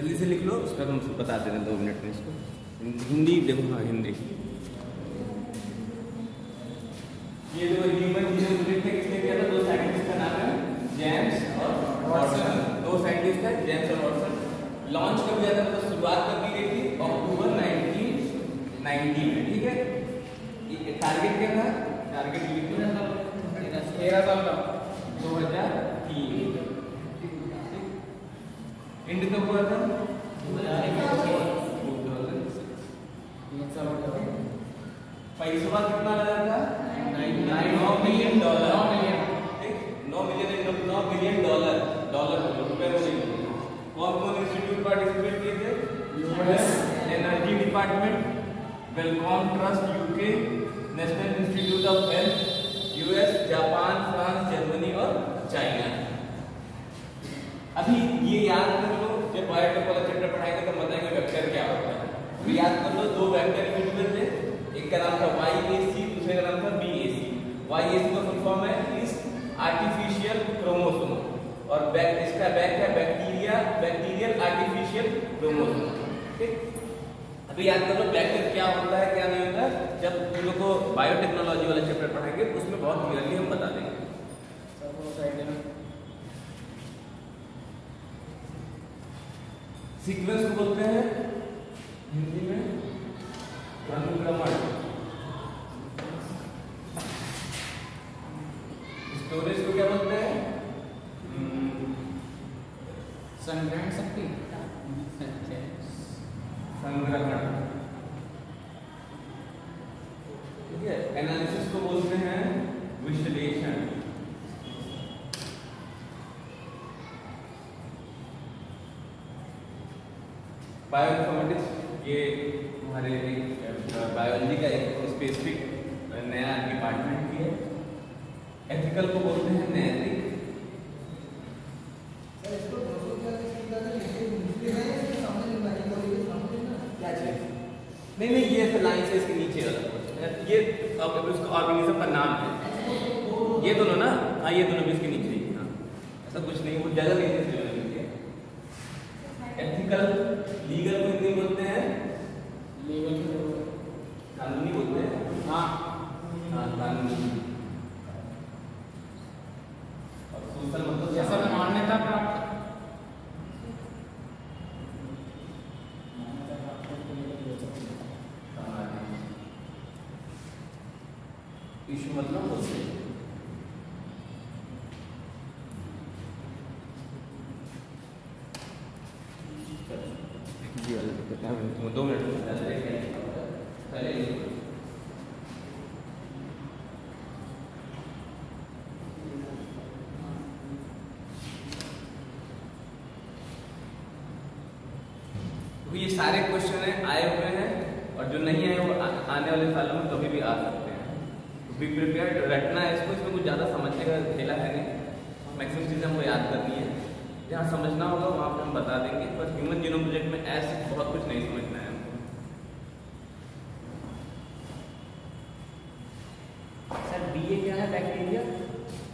जल्दी से लिख लो, उसका हम बता देते हैं 2 मिनट में इसको। हिंदी देखो, हाँ हिंदी। ये जो ह्यूमन जीनोम प्रोजेक्ट है किसने किया था? 2 साइंटिस्ट का नाम है जेम्स और वॉटसन। 2 साइंटिस्ट है जेम्स और वॉटसन। लॉन्च कब किया था? तो शुरुआत कब की गई थी? अक्टूबर 1990 में, ठीक है। टारगेट क्या था? टारगेट लिख लो, 13 साल का 2003। इंड कब हुआ था? 2006। पैसा कितना लगा था? $9 मिलियन। ठीक, $9 मिलियन रुपए में। कौन कौन इंस्टीट्यूट पार्टिसिपेट किए थे? US energy department, welcome trust UK, national institute of health US, Japan, France, Germany और चाइना। अभी ये याद कर लो, जब बायोटेक वाला चैप्टर पढ़ाएंगे तो बताएंगे वेक्टर क्या होता है। तो याद कर लो, 2 वेक्टर इनविजिबल थे, एक का नाम था YAC, दूसरे का नाम था BAC। YAC का फुल फॉर्म है इस आर्टिफिशियल क्रोमोसोम, और इसका बैक है बैक्टीरियल आर्टिफिशियल क्रोमोसोम। ठीक, अभी याद कर लो वेक्टर क्या होता है क्या नहीं होता है। जब तुम लोग को बायोटेक्नोलॉजी वाला चैप्टर पढ़ाएंगे उसमें बहुत क्लियरली हम बता देंगे। सीक्वेंस को बोलते हैं हिंदी में अनुक्रमण। स्टोरेज को क्या बोलते हैं? संग्रहण शक्ति, संग्रहण। ठीक है। एनालिसिस को बोलते हैं विश्लेषण। बायोइन्फॉर्मेटिक्स ये हमारे बायोलॉजी का एक स्पेसिफिक नया डिपार्टमेंट की है। एथिकल को बोलते हैं नैतिक। नहीं, ये लाइन से इसके नीचे वाला ये उसका ऑर्गेनिज्म का नाम है। ये दोनों ना, हाँ ये दोनों भी इसके नीचे ही। हाँ, ऐसा कुछ नहीं, वो जगह नहीं है। एथिकल, लीगल को हिंदी बोलते हैं कानूनी बोलते हैं। हाँ कानूनी। और सोशल मतलब जैसा मान्यता प्राप्त। इशू मतलब बोलते हैं। जी वाले 2 मिनट तो ये सारे क्वेश्चन आए हुए हैं, और जो नहीं आए वो आने वाले सालों में कभी भी आ सकते हैं। बी प्रिपेयर्ड, रटना है इसको, इसमें कुछ ज़्यादा समझने का खेला है नहीं। मैक्सिमम चीज़ें हमको याद करनी है, जहाँ समझना होगा वहाँ पे हम बता देंगे। पर ह्यूमन जीनोम प्रोजेक्ट में ऐसे बहुत कुछ नहीं समझना है हमको। सर BA क्या है?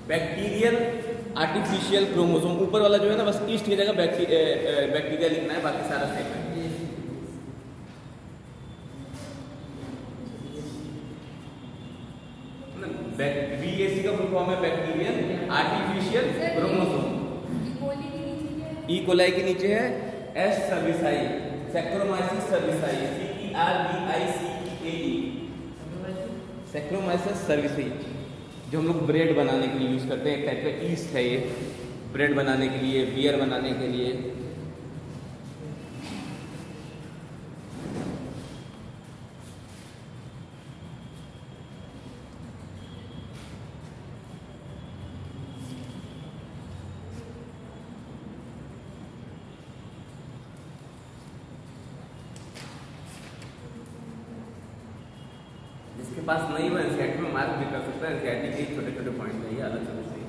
Bacterial artificial chromosome. ऊपर वाला जो है ना, बस ईस्ट की जगह बैक्टीरिया लिखना है, बाकी सारा सेम है। BAC का फुल फॉर्म है bacterial artificial chromosome. E coli के नीचे है S सर्विसाई, सैक्रोमाइसिस सर्विसाई, CERVICEAE, सैक्रोमाइसिस सर्विसाई, जो हम लोग ब्रेड बनाने के लिए यूज करते हैं। एक टाइप का ईस्ट है ये, ब्रेड बनाने के लिए, बियर बनाने के लिए। जिसके पास नहीं वो एनसीईआरटी में मार्क भी कर सकता है। एनसीईआरटी के छोटे छोटे पॉइंट है, ये अलग समझ नहीं है।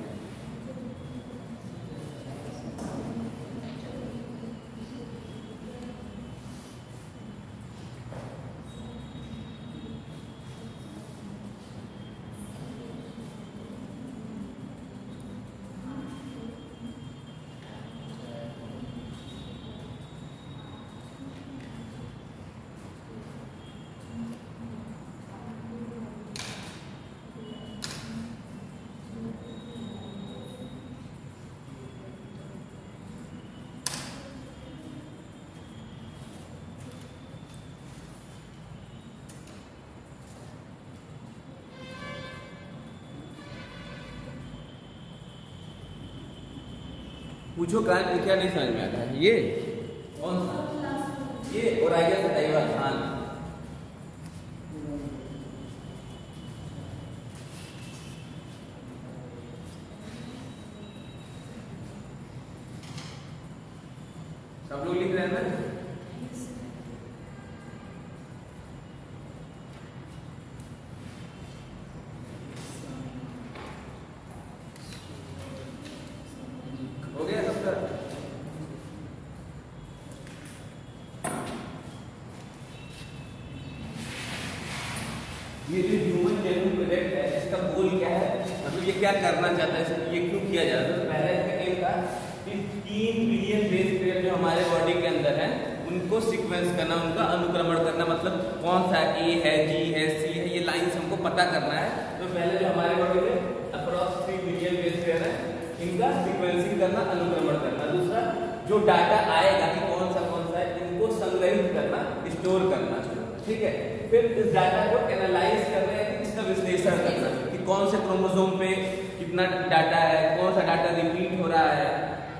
पूछो क्या क्या नहीं समझ में आता है। ये कौन सा? ये ओराइगस सटाइवा धान। सब लोग लिख रहे हैं ना? हो गया सबका? ये जो ह्यूमन जेनोम प्रोजेक्ट है इसका गोल क्या है, मतलब ये क्या करना चाहता है, ये क्यों किया जा रहा है? तो पहला इसका एम था कि 3 बिलियन बेस पेयर जो हमारे बॉडी के अंदर है उनको सीक्वेंस करना, उनका अनुक्रमण करना, मतलब कौन सा ए है, जी है, सी है, ये लाइंस हमको पता करना है। तो पहले जो हमारे बॉडी में अप्रॉक्स 3 बिलियन बेस पेयर है इनका सीक्वेंसिंग करना, अनुक्रमण करना। दूसरा जो डाटा आएगा कि कौन सा है इनको संग्रहित करना, स्टोर करना, ठीक है। फिर इस डाटा को एनालाइज कर रहे हैं, इसका विश्लेषण करना कि कौन से क्रोमोसोम पे कितना डाटा है, कौन सा डाटा रिपीट हो रहा है,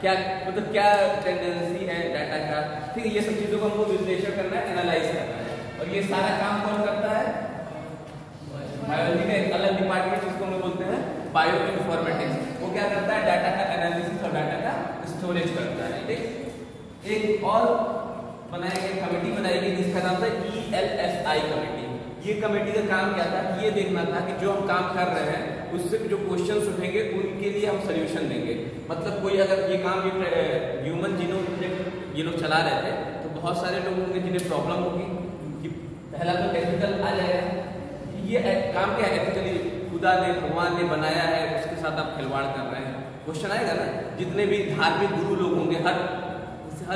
क्या मतलब क्या टेंडेंसी है डाटा का, ठीक है। ये सब चीजों को हमको विश्लेषण करना है, एनालाइज करना है। और ये सारा काम कौन करता है? बायोलॉजी का एक अलग डिपार्टमेंट जिसको हम बोलते हैं बायो इन्फॉर्मेटिक्स। वो क्या करता है? डाटा का एनालिसिस और डाटा का स्टोरेज करता है, ठीक। एक और बनाई गई कमेटी बनाई गई जिसका नाम था ELSI कमेटी। ये कमेटी का काम क्या था? ये देखना था कि जो हम काम कर रहे हैं उससे जो क्वेश्चंस उठेंगे उनके लिए हम सोल्यूशन देंगे। मतलब कोई अगर ये काम ह्यूमन जीनोम प्रोजेक्ट ये लोग चला रहे थे तो बहुत सारे लोग होंगे जिन्हें प्रॉब्लम होगी कि पहला तो एथिकल आ जाएगा, ये काम क्या है, एथिकली खुदा ने भगवान ने बनाया है उसके साथ आप खिलवाड़ कर रहे हैं, क्वेश्चन आएगा ना। जितने भी धार्मिक गुरु लोग होंगे हर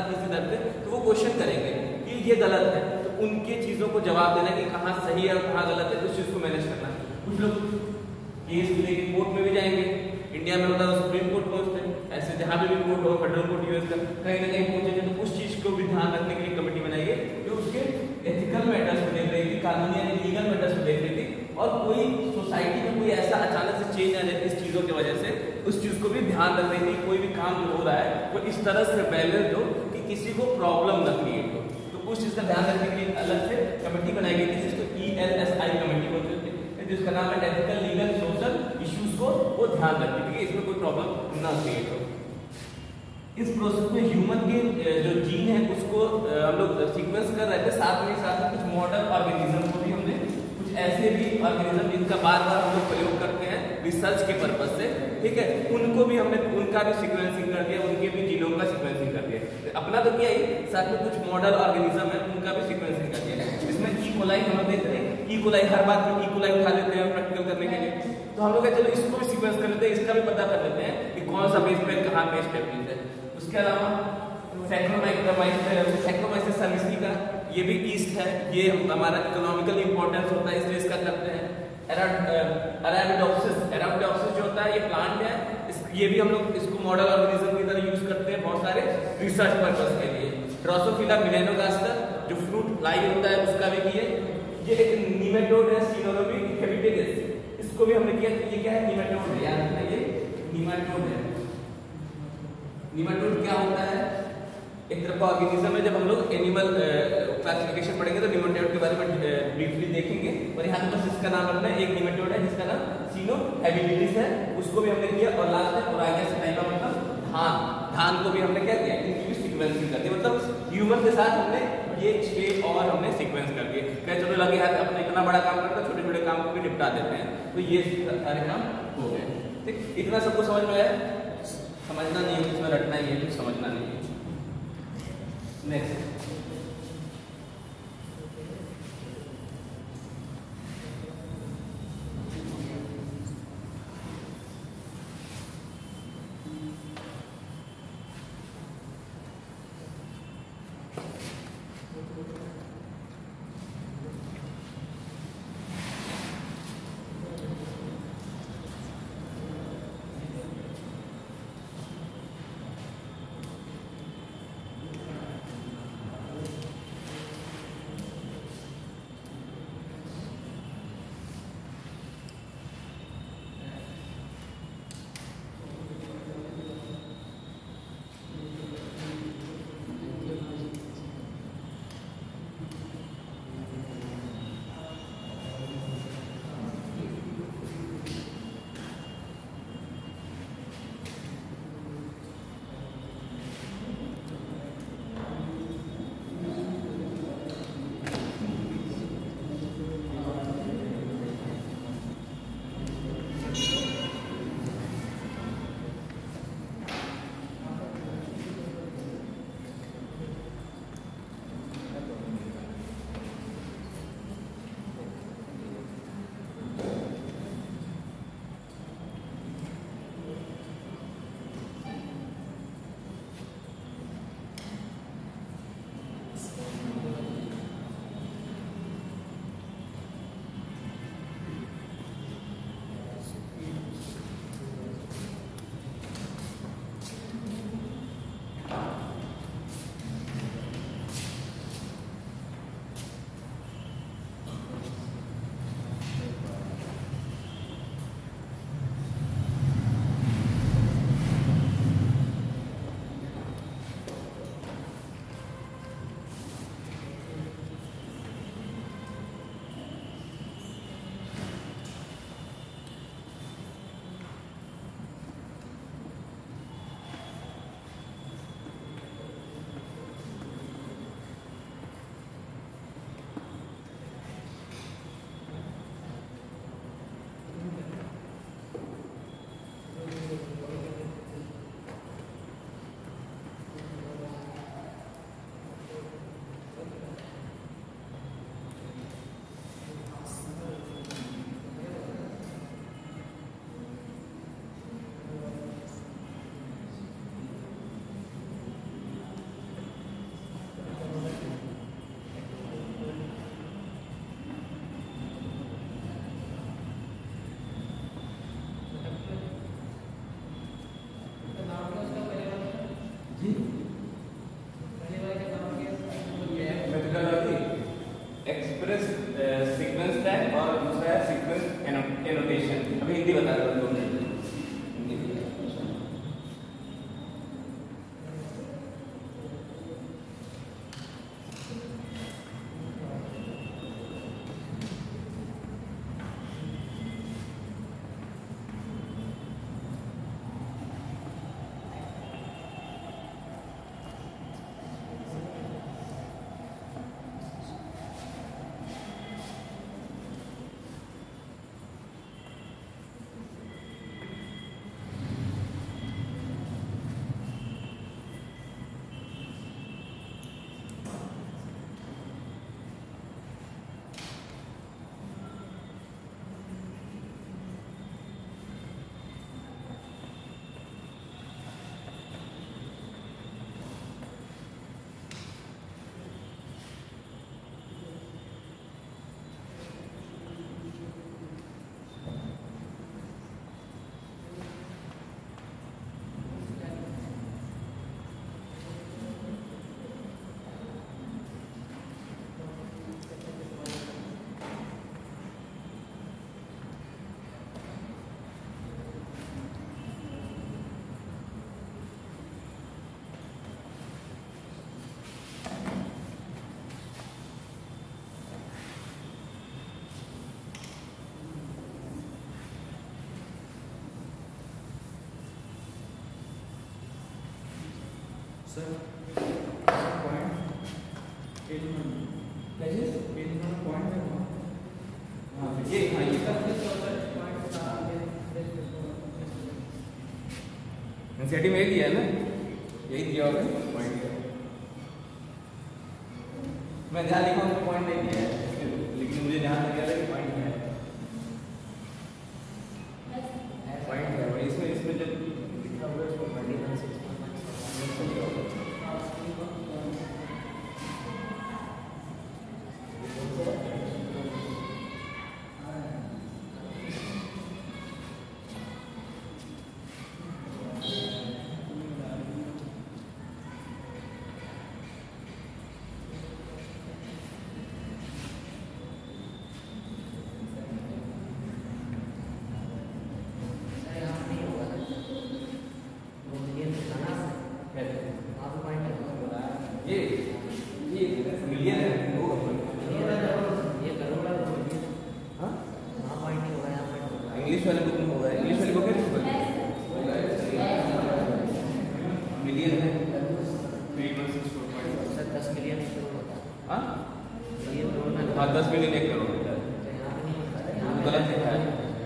किसी दर पे तो वो क्वेश्चन करेंगे कि ये गलत है, तो उनके चीजों को जवाब देना कि कहाँ सही है और कहाँ गलत है, उस चीज को मैनेज करना। कुछ लोग केस लेके कोर्ट में भी जाएंगे, इंडिया में होता है सुप्रीम कोर्ट पहुंचते हैं, ऐसे जहाँ भी कोर्ट हो, फेडरल कोर्ट यूएस का कहीं ना कहीं पहुंचेंगे, तो उस चीज को भी ध्यान रखने के लिए कमेटी बनाई गई जो उसके एथिकल मैटर्स को देख रही थी, कानूनी यानी लीगल मैटर्स को देख रही थी। और कोई सोसाइटी में कोई ऐसा अचानक से चेंज आ जाए इस चीजों की वजह से, उस चीज को भी ध्यान रख रही थी। कोई भी काम जो हो रहा है वो इस तरह से बैलेंस हो कि किसी को प्रॉब्लम न क्रिएट हो, तो उस चीज का ध्यान रखने के लिए अलग से कमेटी बनाई गई थी जिसको ELSI कमेटी बोलते थे, जिसका नाम है एथिकल लीगल सोशल इश्यूज को वो ध्यान रखती थी कि इसमें कोई प्रॉब्लम ना क्रिएट हो। इस प्रोसेस में ह्यूमन के जो जीन है उसको हम लोग सीक्वेंस कर रहे थे, साथ में कुछ मॉडल ऑर्गेनिज्म को भी हमने, कुछ ऐसे भी ऑर्गेनिज्म जिनका बार बार हम लोग प्रयोग करते हैं रिसर्च के पर्पज से, ठीक है, उनको भी हमने उनका भी सीक्वेंसिंग कर दिया, उनके भी जीनोम का सीक्वेंसिंग कर दिया। अपना तो क्या ही, साथ में कुछ मॉडल ऑर्गेनिज्म है उनका भी सीक्वेंसिंग कर दिया। इसमें ई कोलाई हम देख रहे हैं, ई कोलाई हर बात में ई कोलाई उठा लेते हैं प्रैक्टिकल करने के लिए, तो हम लोग चलो इसको भी सीक्वेंस कर लेते हैं, इसका भी पता कर लेते हैं कि कौन सा बेस पेयर कहाँ पे स्टेबलिश है। उसके अलावा सैक्रोमाइसिस सर्विसी का ये भी ईस्ट है, ये हमारा इकोनॉमिकल इंपॉर्टेंस होता है इसलिए इसका करते हैं। अराबिडोप्सिस जो होता है ये प्लांट है, ये भी हम लोग इसको मॉडल ऑर्गेनिज्म की तरह यूज करते हैं बहुत सारे रिसर्च पर्पस के लिए। ड्रोसोफिला मेलेनोगास्टर जो फ्रूट फ्लाई होता है उसका भी किए। ये एक निमेटोड है सिनोरोमी हेबिटेटिस, इसको भी हमने किया। ये क्या है? निमेटोड है, याद रखना ये निमेटोड है। निमेटोड क्या होता है? एक तरह का ऑर्गेनिज्म है। जब हम लोग एनिमल क्लासिफिकेशन पढ़ेंगे तो निमेटोड के बारे में ब्रीफली देखेंगे, और यहाँ पे बस इसका नाम रखना है। एक निमेटोड है जिसका नाम सिनो हेबिलिटिस है, उसको भी हमने किया। और लास्ट है ओराइगस सटाइवा मतलब धान, धान को भी हमने क्या किया? इनकी भी सीक्वेंसिंग कर दी। मतलब ह्यूमन के साथ हमने ये 6 और हमने सीक्वेंस कर दिए। कई छोटे लगे हाथ अपना इतना बड़ा काम करता, छोटे छोटे काम को भी निपटा देते हैं, तो ये सारे काम हो गए। ठीक, इतना सबको समझ में आया? समझना नहीं है, इसमें रटना ही है, कुछ समझना नहीं है। Next sir point page point है वहाँ। हाँ ये एनसीईआरटी में दिया है ना, यही दिया होगा पॉइंट। मैं ध्यान लिखा हूँ पॉइंट नहीं दिया है, लेकिन मुझे ध्यान नहीं दिया था कि पॉइंट है। पॉइंट है और इसमें जब लिखा हुआ है उसको मिलियन है इंग्लिश वाले बुक में होगा, इंग्लिश वाली बुक है मिलियन है 10 मिलियन हाँ 10 मिलियन 1 करोड़ गलत लिखा है,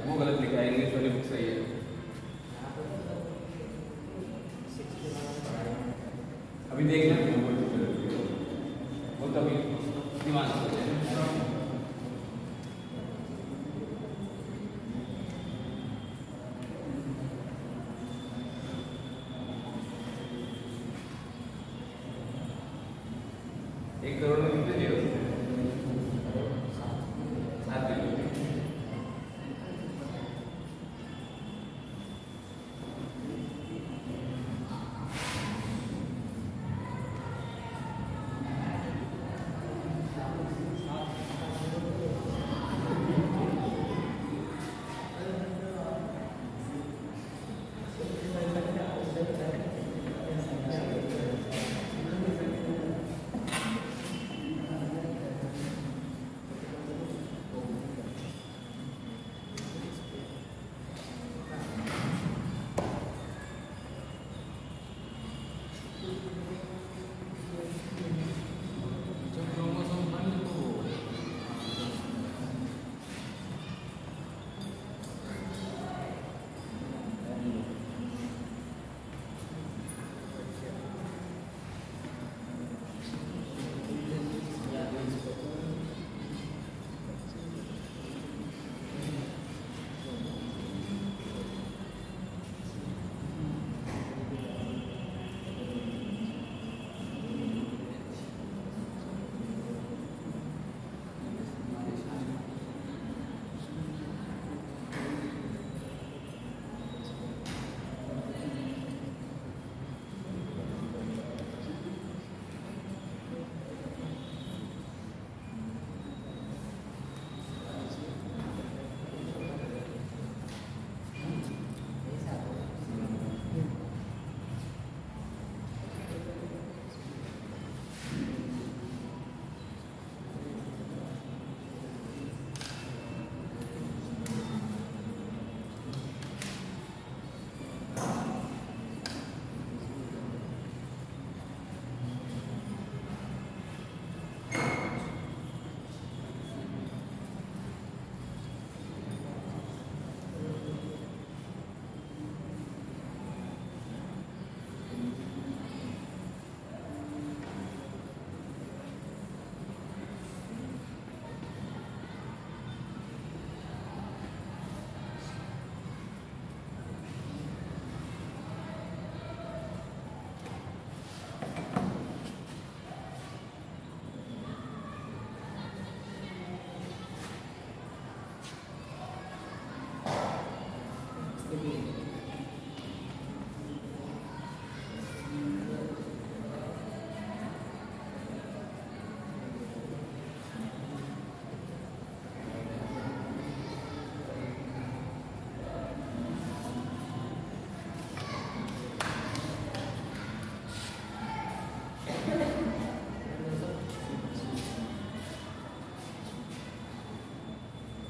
वो गलत लिखा है, इंग्लिश वाली बुक सही है। अभी देख लें वो तभी दिमाग एक करोड़ में कितने जीरो 7 बिलियन।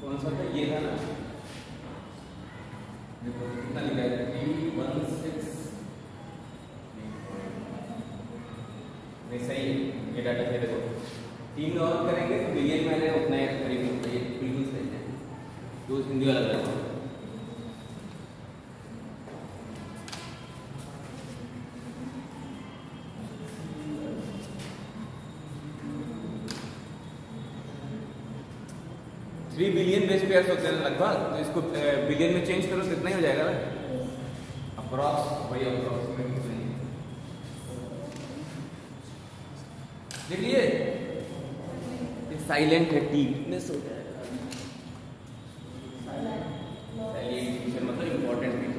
कौन सा था ये था ना, देखो कितना लिखा है 316 डाटा से देखो 3 में और करेंगे तो बिलियन में उतना ही करीब होता है, बिल्कुल सही है। तो हिंदी वाला देखो 3 बिलियन बेस पेयर्स होते हैं लगभग, तो इसको बिलियन में चेंज करो तो इतना ही हो जाएगा ना अप्रॉक्स, वही अप्रॉक्सीमेट नहीं देखिए ये साइलेंट है, डीपनेस हो जाएगा। साइलेंट फीचर मतलब इंपॉर्टेंट फीचर।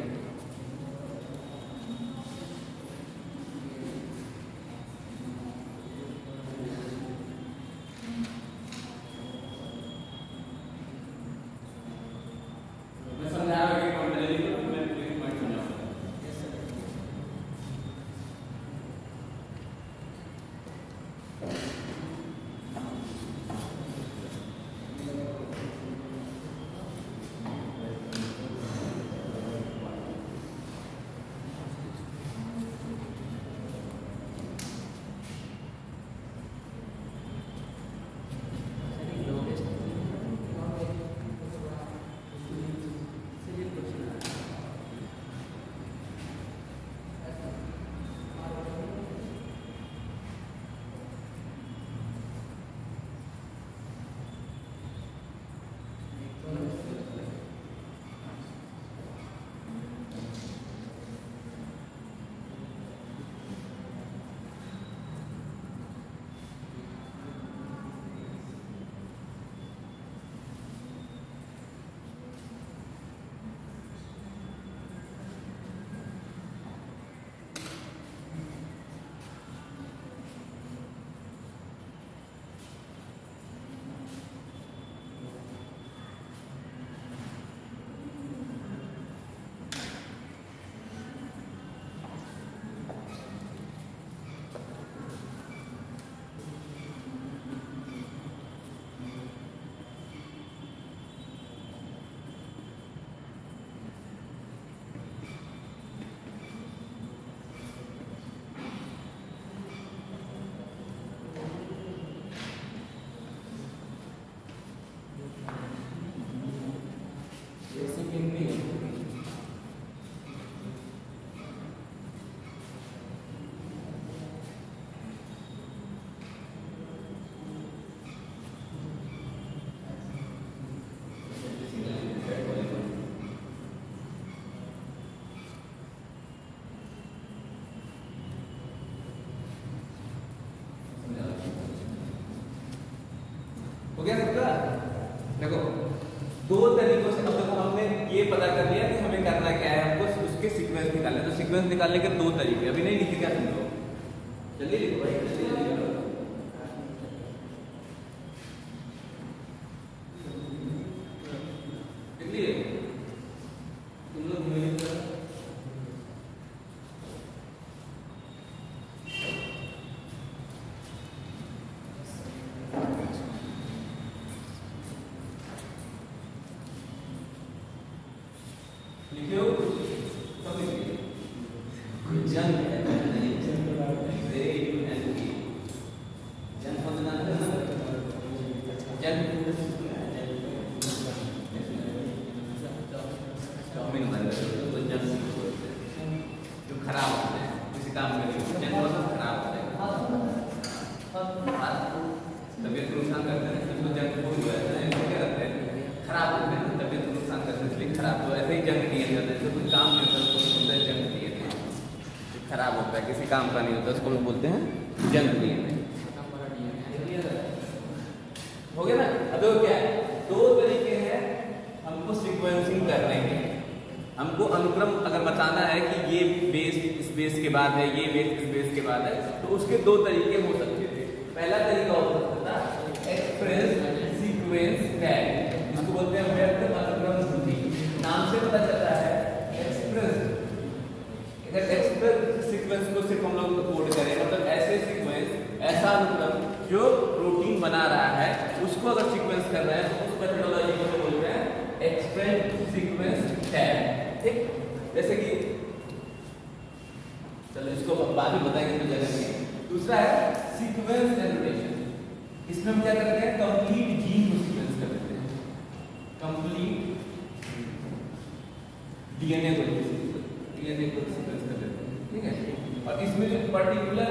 हो गया सबका? देखो 2 तरीकों से, अब देखो हमने ये पता कर लिया कि हमें करना क्या है, हमको उसके सीक्वेंस निकालने। तो सीक्वेंस निकालने के 2 तरीके, अभी नहीं लिखे क्या तुम लोग? जल्दी लिखो भाई, जल्दी लिखो। तुम लोग लिखियो सब लिखिए। जंग है जो खराब होते हैं किसी काम में, जंग मतलब खराब होते हैं, तबियत को नुकसान करते हैं, इसको जंग फूड होता है, क्या करते हैं खराब होते हैं, तबियत को नुकसान करते हैं इसलिए खराब। तो ऐसे ही जंग नहीं होता, जैसे कोई काम नहीं होता उसको बोलते हैं जंग नहीं है, खराब होता है किसी काम का नहीं होता उसको लोग बोलते हैं जंग नहीं है। हो गया ना? अब देखो क्या है, 2 तरीके हैं हमको सीक्वेंसिंग करने के। हमको अनुक्रम अगर बताना है कि ये बेस इस बेस के बाद है, ये बेस इस बेस के बाद है, तो उसके 2 तरीके हो सकते थे। पहला तरीका हो सकता था एक्सप्रेस सीक्वेंस टैग, इसको बोलते हैं व्यक्त अनुक्रम सूची। नाम से पता चलता है एक्सप्रेस। अगर एक्सप्रेस सीक्वेंस को सिर्फ हम लोग कोड करें, मतलब ऐसे सीक्वेंस, ऐसा अनुक्रम जो प्रोटीन बना रहा है उसको अगर सीक्वेंस कर रहे हैं तो उस मेथोडोलॉजी को बोल रहे हैं एक्सप्रेस सीक्वेंस टैग। ठीक, जैसे कि चलो इसको बाद में बताएंगे तो जगह नहीं। दूसरा है सीक्वेंस एनोटेशन, इसमें हम क्या करते हैं, कंप्लीट जीन को सीक्वेंस कर देते हैं, कंप्लीट डीएनए को सीक्वेंस कर देते हैं, ठीक है। और इसमें जो पर्टिकुलर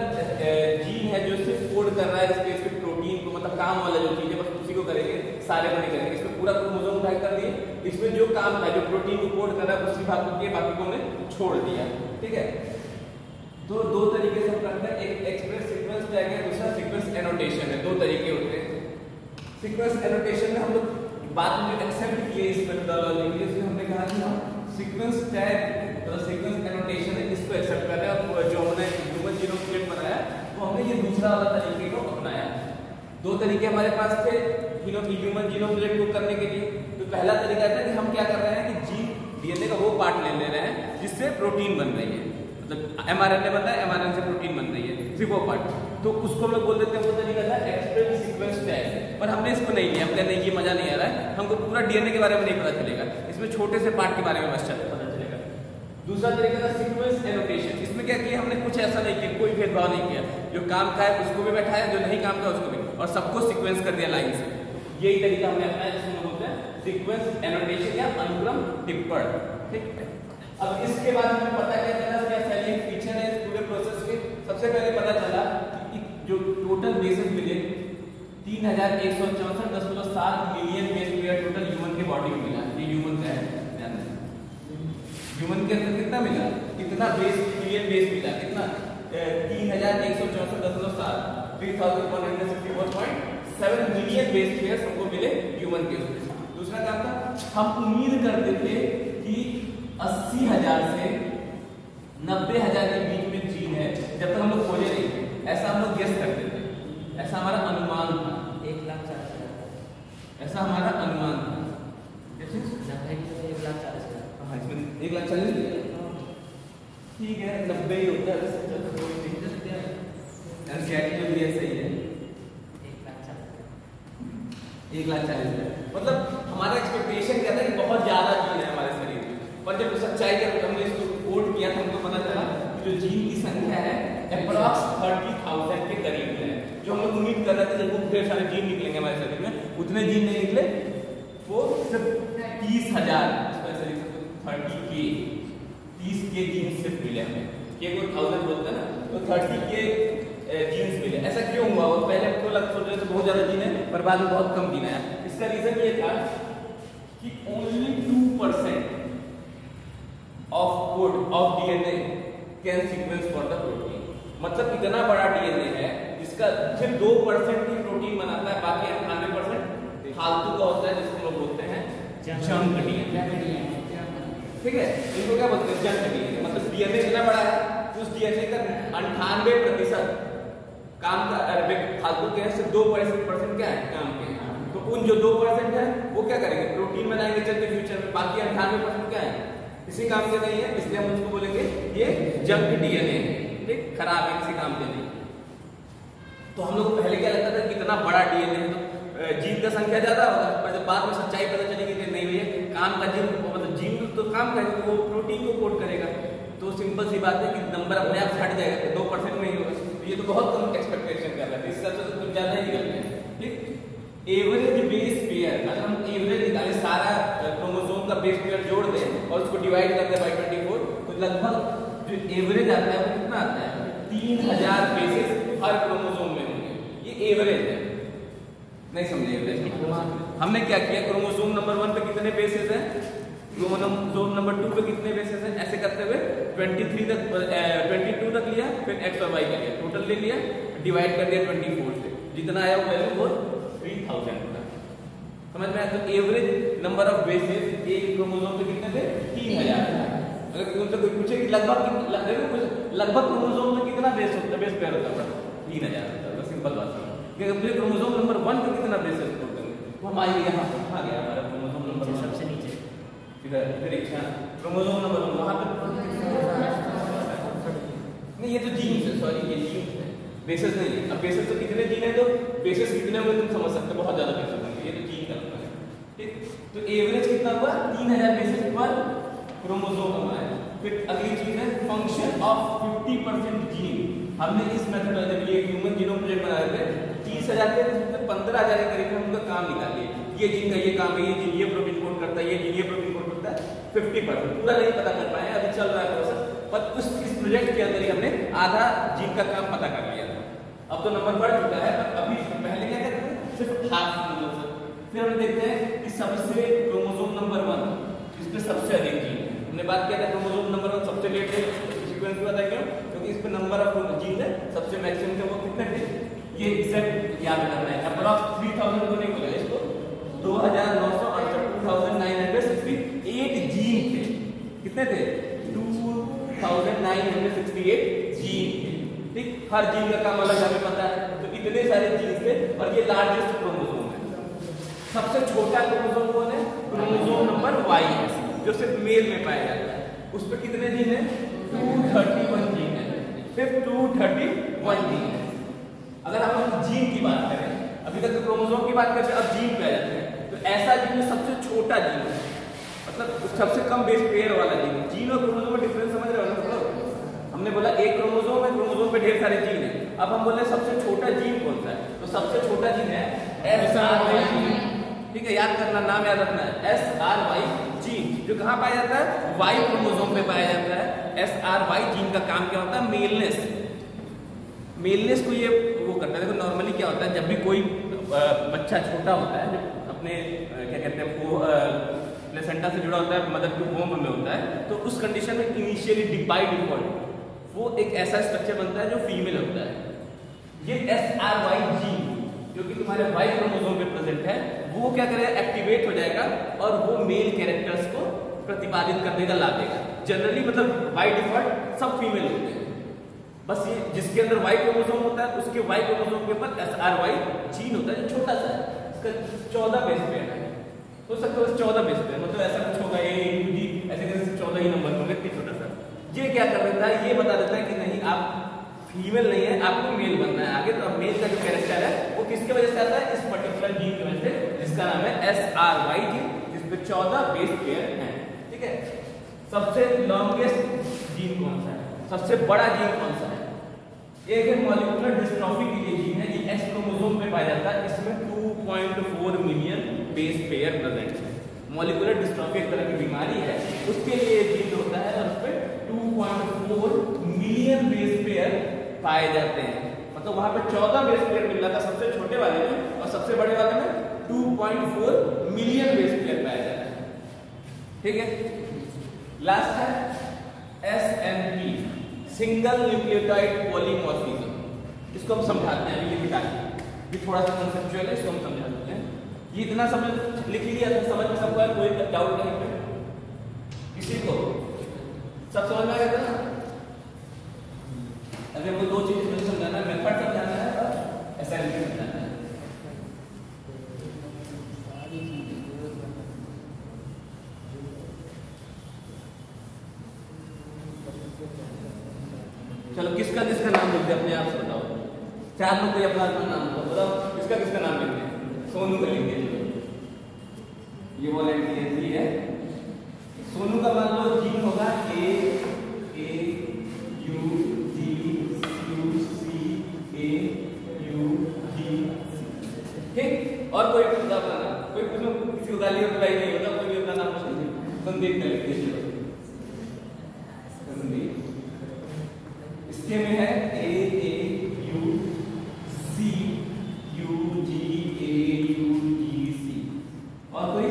जीन है जो सिर्फ कोड कर रहा है स्पेसिफिक प्रोटीन को, मतलब काम वाला जो चीज है बस उसी को करेंगे, सारे को नहीं करेंगे। इसमें पूरा क्रोमोसोम टाइप कर दिए, इसमें जो काम था जो प्रोटीन को कोड कर रहा है उसी भाग को किया, बाकी को हमने छोड़ दिया, ठीक है। तो दो तरीके से हम करते हैं, एक एक्सप्रेस सीक्वेंस टैग है, दूसरा सीक्वेंस एनोटेशन है। दो तरीके होते हैं। सीक्वेंस एनोटेशन में हम लोग बाद में जो एक्सेप्ट किए इस मेथोडोलॉजी के लिए, हमने कहा कि हम सीक्वेंस टैग मतलब सीक्वेंस एनोटेशन है इसको एक्सेप्ट कर रहे हैं, और जो हमने ह्यूमन जीनोम प्रोजेक्ट बनाया वो हमने ये दूसरा वाला तरीके को अपनाया। दो तरीके हमारे पास थे ह्यूमन जीनोम प्रोजेक्ट को करने के लिए। तो पहला तरीका था कि हम क्या कर रहे हैं कि जीन डीएनए का वो पार्ट ले रहे हैं जिससे प्रोटीन बन रही है, मतलब एमआरएनए बन रहा है, एमआरएनए से प्रोटीन बन रही है, सिर्फ वो पार्ट, तो उसको हम लोग बोल देते हैं, वो तरीका था एक्सप्रेस सीक्वेंस टैग। पर हमने इसको नहीं लिया, हम कहते हैं ये मजा नहीं आ रहा है, हमको पूरा डीएनए के बारे में नहीं पता चलेगा, इसमें छोटे से पार्ट के बारे में बस पता चलेगा। दूसरा तरीका था सीक्वेंस एनोटेशन, इसमें क्या किया हमने, कुछ ऐसा नहीं किया, कोई भेदभाव नहीं किया, जो काम का है उसको भी बैठाया, जो नहीं काम का उसको भी, और सबको सीक्वेंस कर दिया लाइन से। यही तरीका हमने अपनाया जिसको हम बोलते हैं सीक्वेंस एनोटेशन या अनुक्रम टिप्पण, ठीक है। अब इसके बाद हमें पता क्या चला, क्या सैलिएंट फीचर है इस पूरे प्रोसेस के। सबसे पहले पता चला कि जो टोटल बेसेस मिले 3164.7 million base pair total human के बॉडी में मिला। ये ह्यूमन का है, ह्यूमन के अंदर कितना मिला, कितना बेस मिलियन बेस मिला, कितना 3164.7 3164.7 मिलियन बेस पेयर हमको मिले ह्यूमन के उसमें। दूसरा काम था, हम उम्मीद करते थे कि 80,000 से 90,000 के बीच में जीन है, जब तक हम लोग खोजे नहीं, ऐसा हम लोग गेस करते थे, ऐसा हमारा अनुमान था। 1,40,000 ऐसा हमारा अनुमान था। जैसे 1,40,000 हाँ, इसमें 1,40,000 ठीक है, 90 ही होता है, भी सही है, 1,40,000। मतलब हमारा एक्सपेक्टेशन क्या था कि बहुत ज्यादा जीन है हमारे शरीर में, पर जब सच्चाई के हमने इसको कोड किया तो हमको पता चला कि जो जीन की संख्या है अप्रॉक्स 30,000 के करीब है। जो हम लोग उम्मीद कर रहे थे जब ढेर सारे जीन निकलेंगे हमारे शरीर में, उतने जीन नहीं निकले, वो सिर्फ 30,000 30 के जीन सिर्फ मिले हमें, के को 1000 बोलते हैं ना, तो 30 के जीन्स मिले। ऐसा क्यों हुआ? वो पहले हमको लगता था बहुत ज्यादा जीन है, पर बाद में बहुत कम जीन है। इसका रीजन ये था कि only 2% of code of DNA can sequence for the protein. मतलब इतना बड़ा डीएनए है जिसका सिर्फ 2% ही प्रोटीन बनाता है, बाकी 98% फालतू का होता है, जिसको हम लोग बोलते हैं जंक डीएनए। ठीक है, इनको क्या बोलते हैं? Junk DNA. मतलब डीएनए इतना बड़ा है, उस डीएनए का 98% काम का फालतू के हैं, सिर्फ 2% क्या है काम के। तो उन जो 2% है वो क्या करेंगे? प्रोटीन बनाएंगे चल के फ्यूचर में, बाकी 98% क्या है? किसी काम के नहीं है, इसलिए हम उसको बोलेंगे ये जंक डीएनए है, ठीक, खराब है, किसी काम के नहीं। तो हम लोग को पहले क्या लगता था कि इतना बड़ा डीएनए है तो जीन का संख्या ज्यादा होगा, पर जब बाद में सच्चाई पता चलेगी कि नहीं भैया काम का जीन, मतलब जीन तो काम करेगा, वो प्रोटीन को कोड करेगा। तो सिंपल सी बात है कि नंबर अपने आप हट जाएगा, 2% में ही होगा। ये तो बहुत कम एक्सपेक्टेशन कर रहा है, इससे तो कुछ ज्यादा ही करते हैं। ठीक, एवरेज बेस पेयर, अगर हम एवरेज निकालें, सारा क्रोमोसोम का बेस पेयर जोड़ दें और उसको डिवाइड कर दें बाय 24, तो लगभग जो एवरेज आता है वो कितना आता है? 3000 बेसेस हर क्रोमोसोम में होंगे। ये एवरेज है, नहीं समझे एवरेज? हमने क्या किया, क्रोमोसोम नंबर 1 पे कितने बेसेस हैं, क्रोमोसोम नंबर 2 पे कितने बेसेस हैं, ऐसे करते हुए 22 तक लिया, फिर x और y का लिया, टोटल ले लिया, डिवाइड कर दिया 24 से, जितना आया वो वैल्यू वो 3000 था। समझ में आया? तो एवरेज नंबर ऑफ बेसेस एक क्रोमोसोम पे कितने थे? 3000। अगर उनसे कोई पूछे कि लगभग क्रोमोसोम में कितना बेस होता है, बेस पेयर होता है, 3000 होता है। सिंपल बात है कि क्रोमोसोम नंबर 1 पे कितना बेसेस होते हैं, वो हमारे यहाँ आ गया हमारा क्रोमोसोम नंबर सबसे नीचे क्रोमोसोम नंबर 1 वहां पे नहीं, ये तो जीन्स है, सॉरी ये जीन्स है, बेसेस नहीं है। अब बेसेस तो कितने जीन है, तो बेसेस कितने होंगे तुम समझ सकते हो, बहुत ज्यादा बेसेस होंगे, ये तो जीन का है। ठीक, तो एवरेज कितना हुआ? 3000 बेसेस पर क्रोमोसोम हमारा है। फिर अगली चीज है फंक्शन ऑफ 50% जीन। हमने इस मेथड में जब ये ह्यूमन जीनोम प्रोजेक्ट बना रहे थे 30,000 के 15,000 के करीब हम उनका काम निकालिए, ये जीन का ये काम है, ये जीन ये प्रोटीन कोड करता है, ये जीन ये प्रोटीन कोड करता है। 50% पूरा नहीं पता कर पाए, अभी चल रहा है प्रोसेस, पर इस प्रोजेक्ट के अंदर ही हमने आधा जीन का काम पता कर लिया। अब तो नंबर बढ़ चुका है, पर अभी पहले क्या करते थे सिर्फ हाफ नंबर। फिर हम देखते हैं कि सबसे क्रोमोसोम नंबर 1 इस पे सबसे अधिक जीन है। हमने बात किया था क्रोमोसोम नंबर 1 सबसे लेट है, सीक्वेंस में बताया क्यों? क्योंकि इस पे नंबर ऑफ जीन है सबसे मैक्सिमम है, वो कितने थे ये एग्जैक्ट याद करना है। अप्रॉक्स 3000 को नहीं बोला इसको, 2968 जीन थे। कितने थे? 2968 जीन थे। ठीक, हर जीन का काम अलग हमें पता है, तो इतने सारे जीन थे और ये लार्जेस्ट क्रोमोसोम है। सबसे छोटा क्रोमोसोम कौन है? क्रोमोसोम नंबर Y जो सिर्फ मेल में पाया जाता है। उस पर कितने जीन है? 231 जीन है, सिर्फ 231 जीन है। अगर हम जीन की बात करें, अभी तक तो क्रोमोसोम की बात करते हैं, अब जीन पे आ जाते हैं। तो ऐसा जीन सबसे छोटा जीन है, मतलब सबसे कम बेस पेयर वाला जीन है। जीन और क्रोमोसोम में डिफरेंस समझ रहे हो ना? हमने बोला एक क्रोमोसोम है, क्रोमोसोम पे ढेर सारे जीन है। अब हम बोल रहे हैं सबसे छोटा जीन कौन सा है, तो सबसे छोटा जीन है SRY जीन। ठीक है, याद करना, नाम याद रखना है SRY जीन, जो कहाँ पाया जाता है? Y क्रोमोसोम पे पाया जाता है। SRY जीन का काम क्या होता है? मेलनेस। मेलनेस को ये वो करता है। देखो नॉर्मली क्या होता है, जब भी कोई बच्चा छोटा होता है, जब अपने क्या कहते हैं वो प्लेसेंटा से जुड़ा होता है, मदर के वोम में होता है, तो उस कंडीशन में इनिशियली बाय डिफॉल्ट वो एक ऐसा स्ट्रक्चर बनता है जो फीमेल होता है। ये SRY जीन जो कि तुम्हारे Y क्रोमोसोम पे प्रेजेंट है, वो क्या करेगा? एक्टिवेट हो जाएगा और वो मेल कैरेक्टर्स को प्रतिपादित करने का ला देगा। जनरली मतलब बाय डिफॉल्ट सब फीमेल होते हैं, बस ये जिसके अंदर Y क्रोमोसोम होता है उसके Y क्रोमोसोम के ऊपर SRY जीन होता है जो छोटा सा है, इसका 14 बेस पेयर है। हो सकता है 14 बेस पेयर, मतलब ऐसा कुछ होगा AUG ऐसे करके 14 ही नंबर होंगे, इतना छोटा सा। ये क्या कर देता है? ये बता देता है कि नहीं आप फीमेल नहीं है, आपको मेल बनना है आगे। तो अब मेल का जो कैरेक्टर है वो किसके वजह से आता है? इस पर्टिकुलर जीन की वजह से, जिसका नाम है SRY जीन, जिसपे 14 बेस पेयर है। ठीक है, सबसे लॉन्गेस्ट जीन कौन सा है? सबसे बड़ा जीन कौन सा है? एक है मॉलिक्यूलर डिस्ट्रॉफी के लिए जीन है, ये X क्रोमोसोम पे पाया जाता है। इसमें 2.4 मिलियन बेस पेयर प्रेजेंट है। मॉलिक्यूलर डिस्ट्रॉफी एक तरह की बीमारी है, उसके लिए जीन होता है और उस पे 2.4 मिलियन बेस पेयर पाए जाते हैं। मतलब वहां पे 14 बेस पेयर मिल रहा था सबसे छोटे वाले में, और सबसे बड़े वाले में 2.4 मिलियन बेस पेयर पाया जाता है। ठीक है, लास्ट है SNP, सिंगल न्यूक्लियोटाइड पॉलीमॉर्फिज्म। इसको हम समझाते हैं, ये किताब ये थोड़ा सा कंसेप्चुअल है, इसको हम समझा सकते हैं। ये इतना समझ लिख लिया था, समझ में सबको है, कोई डाउट नहीं है किसी को? सब समझ में आ गया था? अगर वो दो चीज मुझे समझाना है, मेथड समझाना है और असाइनमेंट समझाना है। चलो किसका किसका नाम लिखते हैं अपने आप से बताओ। चार लोग कोई अपना अपना नाम बताओ, किसका किसका नाम लिखते हैं? सोनू का लिखते हैं, ये वॉलेंटियर है। सोनू का मान लो जीन होगा AAUGCAUGC। ठीक, और कोई अपना नाम, कोई किसी को गाली और बुराई नहीं होता, कोई भी अपना नाम संदीप का लिख दीजिए। संदीप, इसके में है AAUCUGAUGC। और कोई?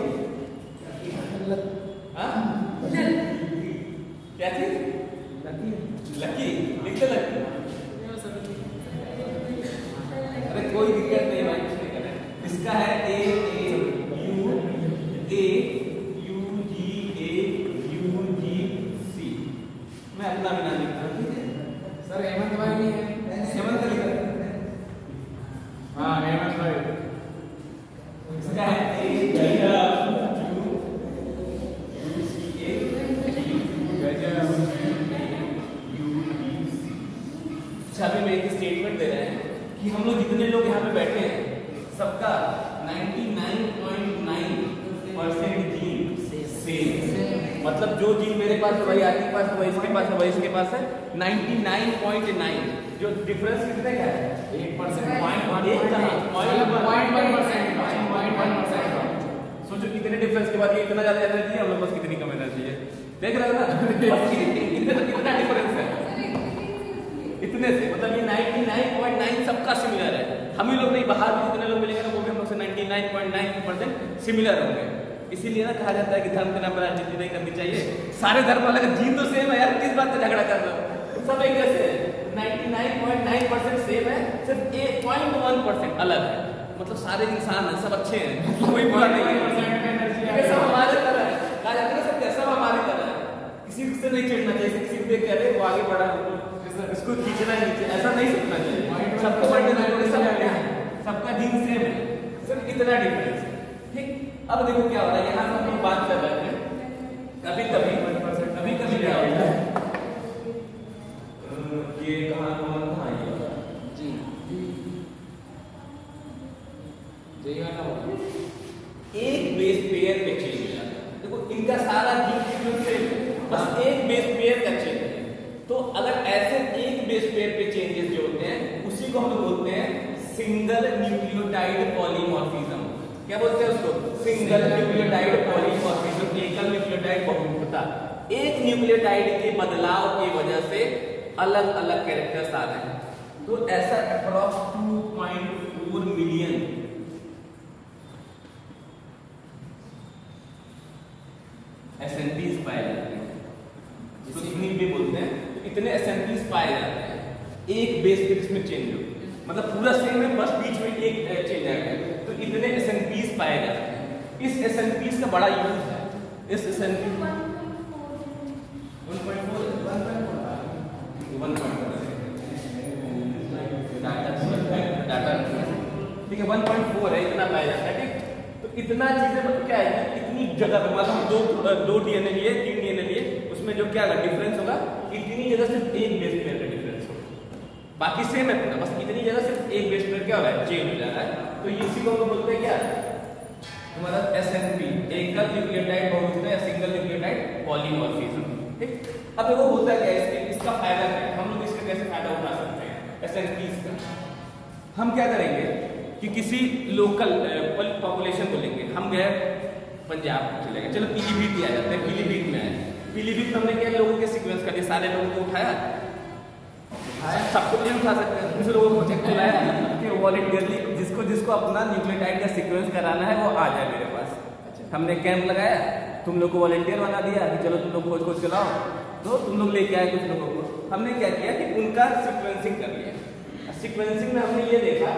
क्या चीज? लकी। लकी लिखते लकी। अरे कोई दिक्कत नहीं भाई, कुछ नहीं करना है। इसका है AAUGAUGC। मैं अपना भी नाम लिखता हूँ। ठीक है सर, हेमंत भाई नहीं है? हेमंत का लिखा। हाँ हेमंत भाई। इसका है अभी में एक स्टेटमेंट दे रहे हैं कि हम लोग जितने लोग यहाँ पे बैठे हैं सबका 99.9% जीन सेम मतलब जो जीन मेरे पास है वही आपके पास है, वही इसके पास है, वही इसके पास है। 99.9 जो डिफरेंस कितने का है? 8%, 0.1%। सोचो कितने डिफरेंस के बाद ये इतना ज्यादा एनर्जी है, हम लोग बस कितनी कम एनर्जी है। देख रहे हो ना कितना डिफरेंस है इतने से। मतलब ये 99.9 सबका सिमिलर है। हम ही लोग नहीं, बाहर भी जितने लोग मिलेंगे ना वो भी हम लोग से 99.9% सिमिलर होंगे। इसीलिए ना कहा जाता है कि धर्म के नाम पर राजनीति नहीं करनी चाहिए। सारे धर्म अलग, जीन तो सेम है यार, किस बात पे झगड़ा कर रहे हो? सब एक जैसे है, 99.9% सेम है, सिर्फ 1% अलग है। मतलब सारे इंसान हैं, सब अच्छे हैं, कोई बुरा नहीं है, सब हमारे तरह है। कहा जाता है सब सब हमारे तरह है, किसी से नहीं चिढ़ना चाहिए, किसी को देख के अरे वो आगे बढ़ा इसको खींचना ही नीचे, ऐसा नहीं सोचना चाहिए। सबको बढ़ने देंगे, सबका जीन सेम है, सिर्फ इतना डिफरेंस है। ठीक, अब देखो क्या हो रहा है, यहाँ हम लोग बात कर रहे हैं कभी कभी क्या होता है, ये कहाँ जी एक बेस पेयर पे चेंज हो जाता है। देखो इनका सारा जीन सीक्वेंस सेम है, बस एक बेस पेयर का चेंज है। तो अगर ऐसे एक बेस पेयर पे चेंजेस जो होते हैं उसी को हम लोग बोलते हैं सिंगल न्यूक्लियोटाइड पॉलीमॉर्फिज्म। क्या बोलते हैं उसको? सिंगल न्यूक्लियोटाइड पॉलीमॉर्फिज्म, एकल न्यूक्लियोटाइड बहुरूपता। एक न्यूक्लियोटाइड के बदलाव की वजह से अलग अलग कैरेक्टर्स आ रहे हैं। तो ऐसा अप्रॉक्स 2.4 मिलियन एसएनपीज पाए जाते हैं, जिसको स्क्रीन पे बोलते हैं। तो इतने एसएनपीज पाए जाते हैं एक बेस पे, जिसमें चेंज हो, मतलब पूरा सेम है, बस बीच में एक चेंज आएगा। तो इतने एसएनपीज पाए जाते हैं। इस एसएनपीज का बड़ा यूज है। इस एसएनपी 1.4 ठीक है, 1.4 है, इतना पाया जाता है। ठीक, तो इतना चीजें मतलब क्या है, इतनी जगह पे मतलब दो डीएनए लिए, 3 डीएनए लिए, उसमें जो क्या डिफरेंस होगा, इतनी जगह सिर्फ एक बेस पेयर का डिफरेंस होगा, बाकी सेम है पूरा, बस इतनी जगह सिर्फ एक बेस पेयर क्या हो रहा है, चेंज हो जा रहा है। तो इसी को हम बोलते हैं क्या, हमारा एसएनपी, एकल न्यूक्लियोटाइड बहुरूपता या सिंगल न्यूक्लियोटाइड पॉलीमॉर्फिज्म। ठीक, अब देखो होता क्या है, इसका फायदा क्या है, हम लोग इसका कैसे फायदा उठा सकते हैं एसएनपीज का। हम क्या करेंगे कि किसी लोकल पॉपुलेशन को लेंगे, हम गए पंजाब चले गए, चलो पीलीभीत आ जाते हैं, पीलीभीत में आए, पीलीभीत में हमने क्या लोगों के सीक्वेंस कर दिए, सारे लोगों को उठाया, सबको नहीं उठा सकते, कुछ लोगों को चेक कराया कि वॉलंटियरली जिसको अपना न्यूक्लियोटाइड का सीक्वेंस कराना है वो आ जाए मेरे पास। हमने कैंप लगाया, तुम लोग को वॉलंटियर बना दिया कि चलो तुम लोग खोज के लाओ, तो तुम लोग लेके आए कुछ लोगों को। हमने क्या किया कि उनका सीक्वेंसिंग कर लिया। सीक्वेंसिंग में हमने ये देखा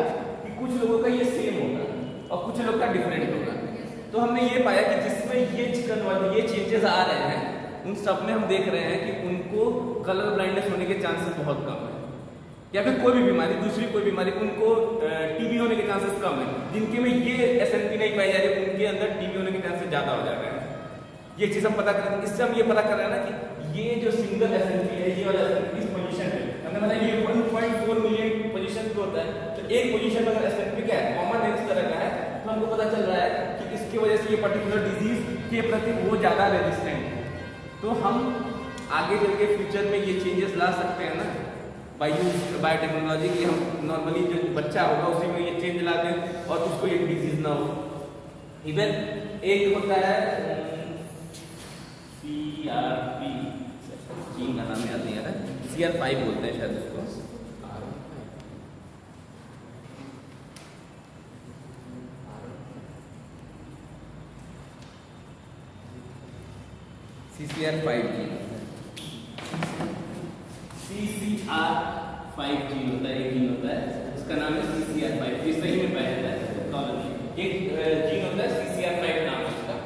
कि कुछ लोगों का ये सेम होगा और कुछ लोग का डिफरेंट होगा। तो हमने ये पाया कि जिसमें ये चिकन वाले ये चेंजेस आ रहे हैं, उन सब में हम देख रहे हैं कि उनको कलर ब्लाइंडनेस होने के चांसेस बहुत कम है, या फिर कोई भी बीमारी, दूसरी कोई बीमारी, उनको टीबी होने के चांसेस कम है। जिनके में ये एसएनपी नहीं पाई जा रही, उनके अंदर टीबी होने के चांसेस ज्यादा हो जा रहे हैं। ये चीज हम पता कर रहे हैं। इससे हम ये पता कर रहे हैं ना कि ये जो सिंगल एसएनपी है, ये वाला एसएनपी इस पोजीशन है, हमने बताया ये 1.4 मिलियन पोजीशन पे होता है। तो एक पोजीशन में अगर एसएनपी क्या है, कॉमन इस तरह का है, तो हमको पता चल रहा है कि इसकी वजह से ये पर्टिकुलर डिजीज के प्रति वो ज्यादा रेजिस्टेंट है। तो हम आगे चल के फ्यूचर में ये चेंजेस ला सकते हैं ना, बायोटेक्नोलॉजी की। हम नॉर्मली जो बच्चा होगा उसी में ये चेंज ला दें और उसको ये डिजीज ना हो। इवन एक होता है CRP, जीन का नाम याद नहीं आ रहा, CR5 बोलते हैं शायद उसको। CCR5 जीन, CCR5 जीन होता है, एक जीन होता है, उसका नाम है CCR5। ये सही में पाया जाता है कॉलोनी। एक जीन होता है CCR5 नाम है उसका।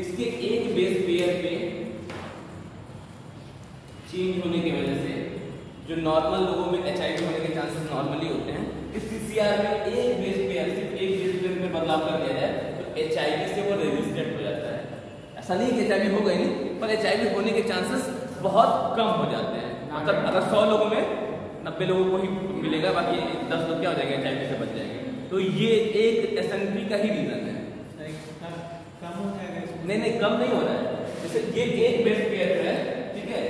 इसके एक बेस पेयर पे चेंज होने की वजह से जो नॉर्मल लोगों में HIV होने के चांसेस नॉर्मली होते हैं, इस CCR में एक बेस पेयर, सिर्फ एक बेस पेयर में बदलाव कर दिया जाए तो HIV से वो रेजिस्टेंट हो जाता है। ऐसा नहीं कि HIV हो गई नहीं, पर HIV होने के चांसेस बहुत कम हो जाते हैं। मतलब अगर 100 लोगों में 90 लोगों को ही मिलेगा, बाकी 10 लोग क्या हो जाएंगे, HIV से बच जाएंगे। तो ये एक SNP का ही रीजन है। कम हो जाएगा? नहीं, कम नहीं हो रहा है, जैसे ये एक बेस पेयर है, ठीक है,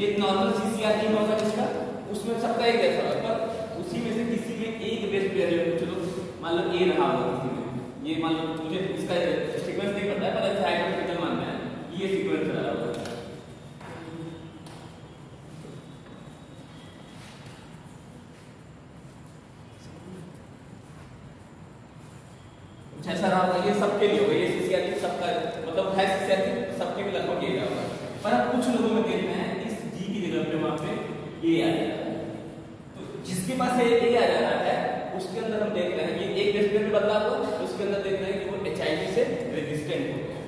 ये नॉर्मल सीसीआर टीम होगा जिसका, उसमें सबका एक जैसा होगा, पर उसी में से किसी में एक बेस पेयर है, चलो मान लो ए रहा होगा किसी में, ये मान लो मुझे इसका सीक्वेंस नहीं पता है पर ऐसा हाइपोथेटिकल मानना है, ये सीक्वेंस रहा होगा। ऐसा रहा होगा, ये सबके लिए होगा, ये सीसीआर की सबका मतलब है, सीसीआर की सबके भी लगभग ये होगा। पर अब कुछ लोगों में देखते हैं इस जी की जगह पे वहां पे ए आ जाता है, तो जिसके पास ए आ जा रहा है उसके अंदर हम देख रहे हैं ये एक बेस पेयर में बदलाव हो, उसके अंदर देख रहे हैं कि वो एचआईवी से रेजिस्टेंट हो गया।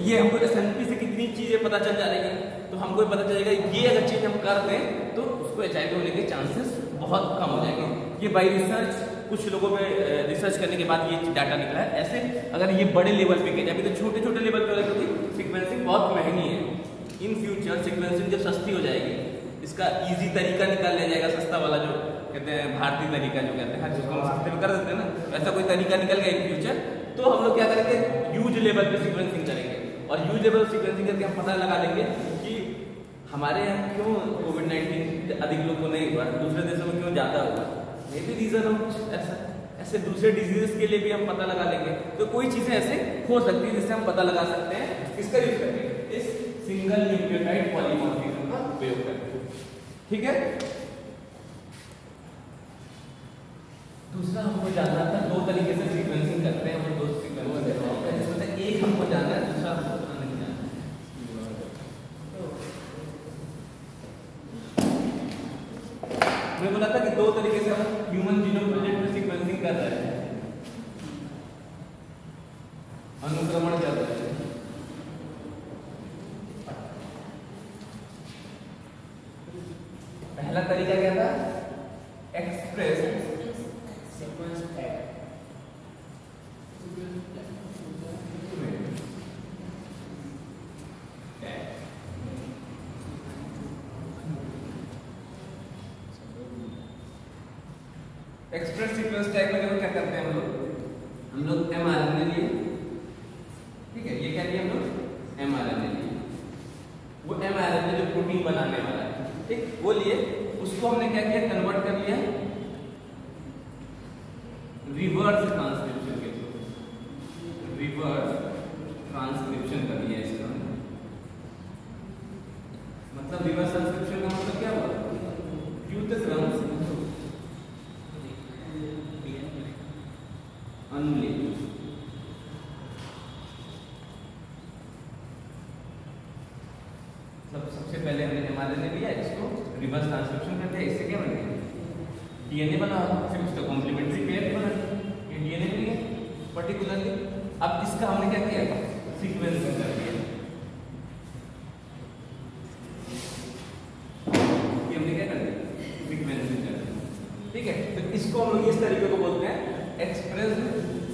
ये हमको एसएनपी से कितनी चीजें पता चल जा रही है, तो हमको पता चलेगा ये अगर चीज हम कर दें तो उसको एचआईवी होने के चांसेस बहुत कम हो जाएंगे। ये बाय रिसर्च कुछ लोगों पे रिसर्च करने के बाद ये डाटा निकला है। ऐसे अगर ये बड़े लेवल पे किया, अभी तो छोटे छोटे लेवल पे क्योंकि सीक्वेंसिंग बहुत महंगी है, इन फ्यूचर सीक्वेंसिंग जब सस्ती हो जाएगी, इसका इजी तरीका निकाल लिया जाएगा, सस्ता वाला जो कहते हैं भारतीय तरीका जो कहते हैं, हर चीज को हम सस्ते में कर देते हैं ना, ऐसा कोई तरीका निकल गया इन फ्यूचर, तो हम लोग क्या करेंगे ह्यूज लेवल पे सीक्वेंसिंग करेंगे, और ह्यूज लेवल सीक्वेंसिंग करके हम पता लगा लेंगे कि हमारे यहाँ क्यों कोविड-19 अधिक लोग को नहीं हुआ, दूसरे देशों में क्यों ज्यादा हुआ, मे बी रीजन हो कुछ ऐसा, ऐसे दूसरे डिजीजेस के लिए भी हम पता लगा लेंगे। तो कोई चीजें ऐसे हो सकती है जिससे हम पता लगा सकते हैं, इसका यूज करके, इस सिंगल न्यूक्लियोटाइड पॉलीमॉर्फिज्म का उपयोग करके, ठीक है। दूसरा हमको जानना था, दो तरीके से सीक्वेंसिंग करते हैं, वो दो सीक्वेंस जिसमें से एक हमको जानना है, दूसरा हमको नहीं जानना है। मैं बोला था कि दो तरीके से हम ह्यूमन जीनोम प्रोजेक्ट में सीक्वेंसिंग कर रहे हैं, अनुक्रमण कर रहे हैं। पहला तरीका क्या था, express sequence tag, express sequence tag में देखो क्या करते हैं हम लोग एमआरएनए लिए, ठीक है, ये क्या लिया हम लोग एमआरएनए लिए, वो एमआरएनए जो प्रोटीन बनाने वाला है, ठीक, वो लिए, उसको हमने क्या किया, कन्वर्ट कर लिया रिवर्स ट्रांसक्रिप्शन के थ्रू, रिवर्स ट्रांसक्रिप्शन कर लिया इसका, मतलब रिवर्स ट्रांसक्रिप्शन का मतलब क्या हुआ, द्रुतक्रम अनुलेख, सबसे पहले हमने एमआरएनए लिया, इसको रिवर्स ट्रांसक्रिप्शन करते हैं, इससे क्या बन गया डीएनए बना, फिर उसका कॉम्प्लीमेंट्री पेयर बना, ये डीएनए भी है पर्टिकुलरली। अब इसका हमने क्या किया, सीक्वेंसिंग कर दिया, ये हमने क्या कर दिया, सीक्वेंसिंग कर दिया, ठीक है। तो इसको हम लोग इस तरीके को बोलते हैं एक्सप्रेस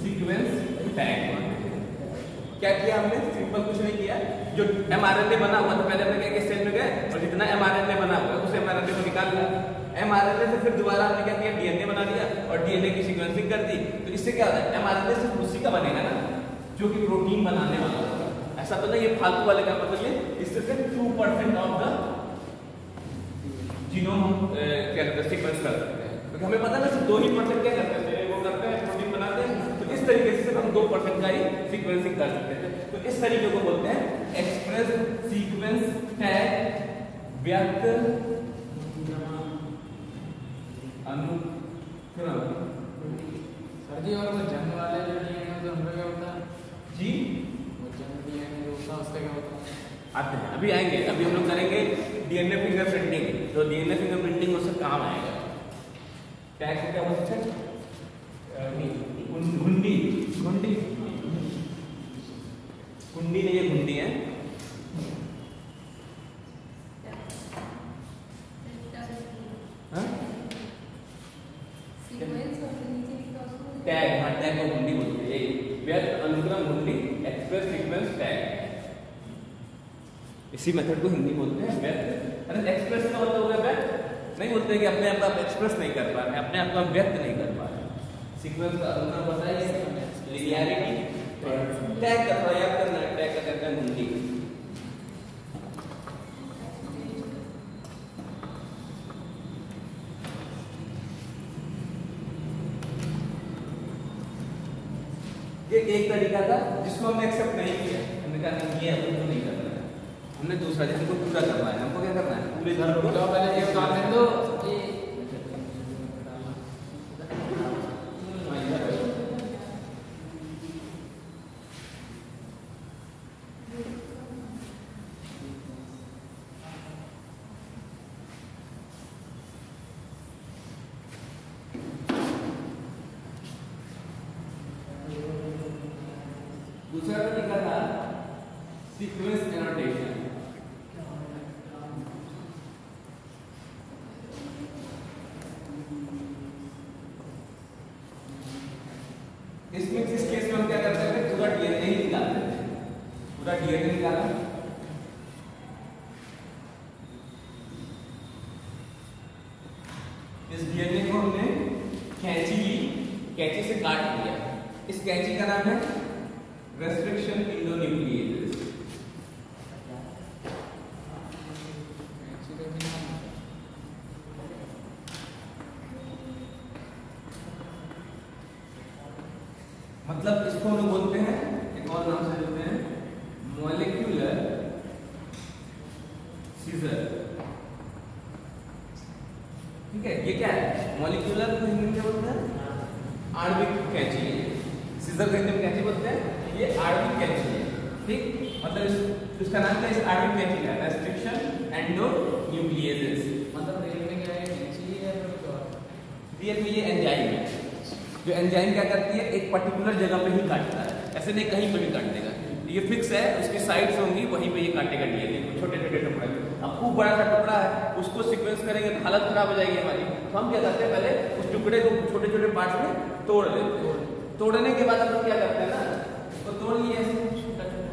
सीक्वेंस टैग। क्या किया हमने, सिंपल कुछ नहीं किया, जो एमआरएनए बना हुआ था पहले हमने क्या किया, सेल में गए और जितना एमआरएनए बना हुआ है उस एमआरएनए को निकाल लिया, एमआरएनए से फिर दोबारा हमने क्या किया, डीएनए बना लिया और डीएनए की सीक्वेंसिंग कर दी। तो इससे क्या होता है, एमआरएनए सिर्फ उसी का बनेगा ना जो कि प्रोटीन बनाने वाला होगा, ऐसा तो नहीं ये फालतू वाले का, मतलब ये इससे सिर्फ 2% ऑफ द जीनोम क्या कहते हैं सीक्वेंस कर सकते हैं, क्योंकि हमें पता ना सिर्फ 2% क्या करते हैं, वो करते हैं प्रोटीन बनाते हैं, तो इस तरीके से हम 2% का ही सीक्वेंसिंग कर सकते हैं। तो इस तरीके को बोलते हैं एक्सप्रेस सीक्वेंस टैग व्यक्त अनुक्रम। सर जी, और वो जंग वाले जो डीएनए होता है उनका क्या होता है जी, वो जंग डीएनए जो होता है उसका क्या होता है, आते हैं अभी आएंगे, अभी हम लोग करेंगे डीएनए फिंगरप्रिंटिंग, तो डीएनए फिंगरप्रिंटिंग उससे काम आएगा। टैग क्या बोलते हैं, घुंडी, घुंडी, कुंडी नहीं, ये घुंडी है, टैग, हाँ टैग को घुंडी बोलते हैं, यही व्यक्त अनुक्रम घुंडी, एक्सप्रेस सीक्वेंस टैग, इसी मेथड को हिंदी बोलते हैं व्यक्त। अरे एक्सप्रेस का मतलब हो गया व्यक्त, नहीं बोलते कि अपने आप एक्सप्रेस नहीं कर पा रहे, अपने आप को व्यक्त नहीं कर पा रहे। सीक्वेंस का अनुक्रम बताइए, लिनियरिटी, टैग का थोड़ा याद करना है, टैग का कहते हैं घुंडी, एक तरीका था जिसको हमने एक्सेप्ट नहीं किया, हमने कहा नहीं ये हमको नहीं करना है, हमने दूसरा जैसे को पूरा करना है, हमको क्या करना है पूरे सर रुक जाओ पहले ये बता दें तो ये दूसरा तरीका था सीक्वेंस एनोटेशन। इसमें किस केस में हम क्या करते थे, पूरा डीएनए ही निकालते थे, पूरा डीएनए निकाला, इस डीएनए को हमने कैंची ली, कैंची से काट लिया, इस कैंची का नाम है रेस्ट्रिक्शन इंडोन्यूक्लिएजेस। मतलब इसको हम बोलते हैं, एक और नाम से बोलते हैं मॉलिक्यूलर सीजर। ठीक है, ये क्या है मॉलिक्यूलर को हिंदी में क्या बोलते हैं, आणविक कैंची है, सीजर को हिंदी में कैंची बोलते हैं, ये आणविक कैंची है। ठीक, मतलब इसका नाम क्या है, इस आणविक कैंची का रेस्ट्रिक्शन एंडोन्यूक्लिएजेस। मतलब रियल में क्या है कैंची है तो रियल में ये एंजाइम है, जो एंजाइम क्या करती है एक पर्टिकुलर जगह पे ही काटता है, ऐसे नहीं कहीं पे भी काट देगा, ये फिक्स है, उसकी साइड्स होंगी वहीं पे ये काटेगा डीएनए को, छोटे छोटे टुकड़े। अब खूब बड़ा सा टुकड़ा है, उसको सीक्वेंस करेंगे तो हालत खराब हो जाएगी हमारी, तो हम क्या करते हैं पहले उस टुकड़े को छोटे छोटे पार्ट्स में तोड़ लेते हैं, तोड़ने के बाद हम क्या करते हैं ना, तो तोड़ लिए ऐसे छोटा छोटा,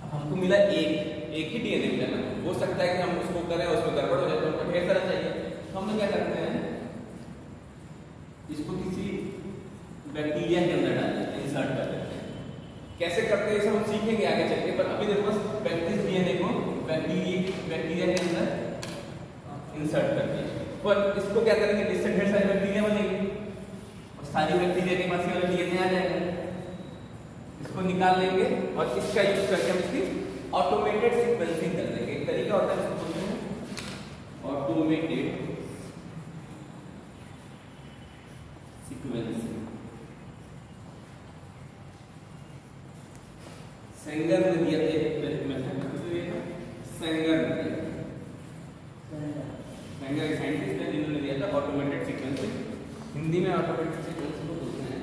अब हमको मिला एक ही डीएनए मिला ना, हो सकता है कि हम उसको करें उसमें गड़बड़ हो जाए तो हमको ढेर सारा चाहिए, तो हम लोग क्या करते हैं इसको किसी बैक्टीरिया के अंदर डाल देते हैं, इंसर्ट कर देते हैं। कैसे करते हैं इसे हम सीखेंगे आगे चल के, पर अभी देखो बस डीएनए को बैक्टीरिया के अंदर इंसर्ट कर दिया, पर इसको क्या करेंगे, इससे ढेर सारी बैक्टीरिया बनेगी और सारी बैक्टीरिया के पास केवल डीएनए आ जाएगा, इसको निकाल लेंगे और इसका यूज करके हम इसकी ऑटोमेटेड सीक्वेंसिंग कर देंगे। एक तरीका होता है इसको बोलते हैं ऑटोमेटेड सीक्वेंसिंग। सेंगर ने दिया था एक मेथड, सेंगर ने दिया, सेंगर एक साइंटिस्ट है जिन्होंने दिया था ऑटोमेटेड सीक्वेंसिंग, हिंदी में ऑटोमेटेड सीक्वेंसिंग को बोलते हैं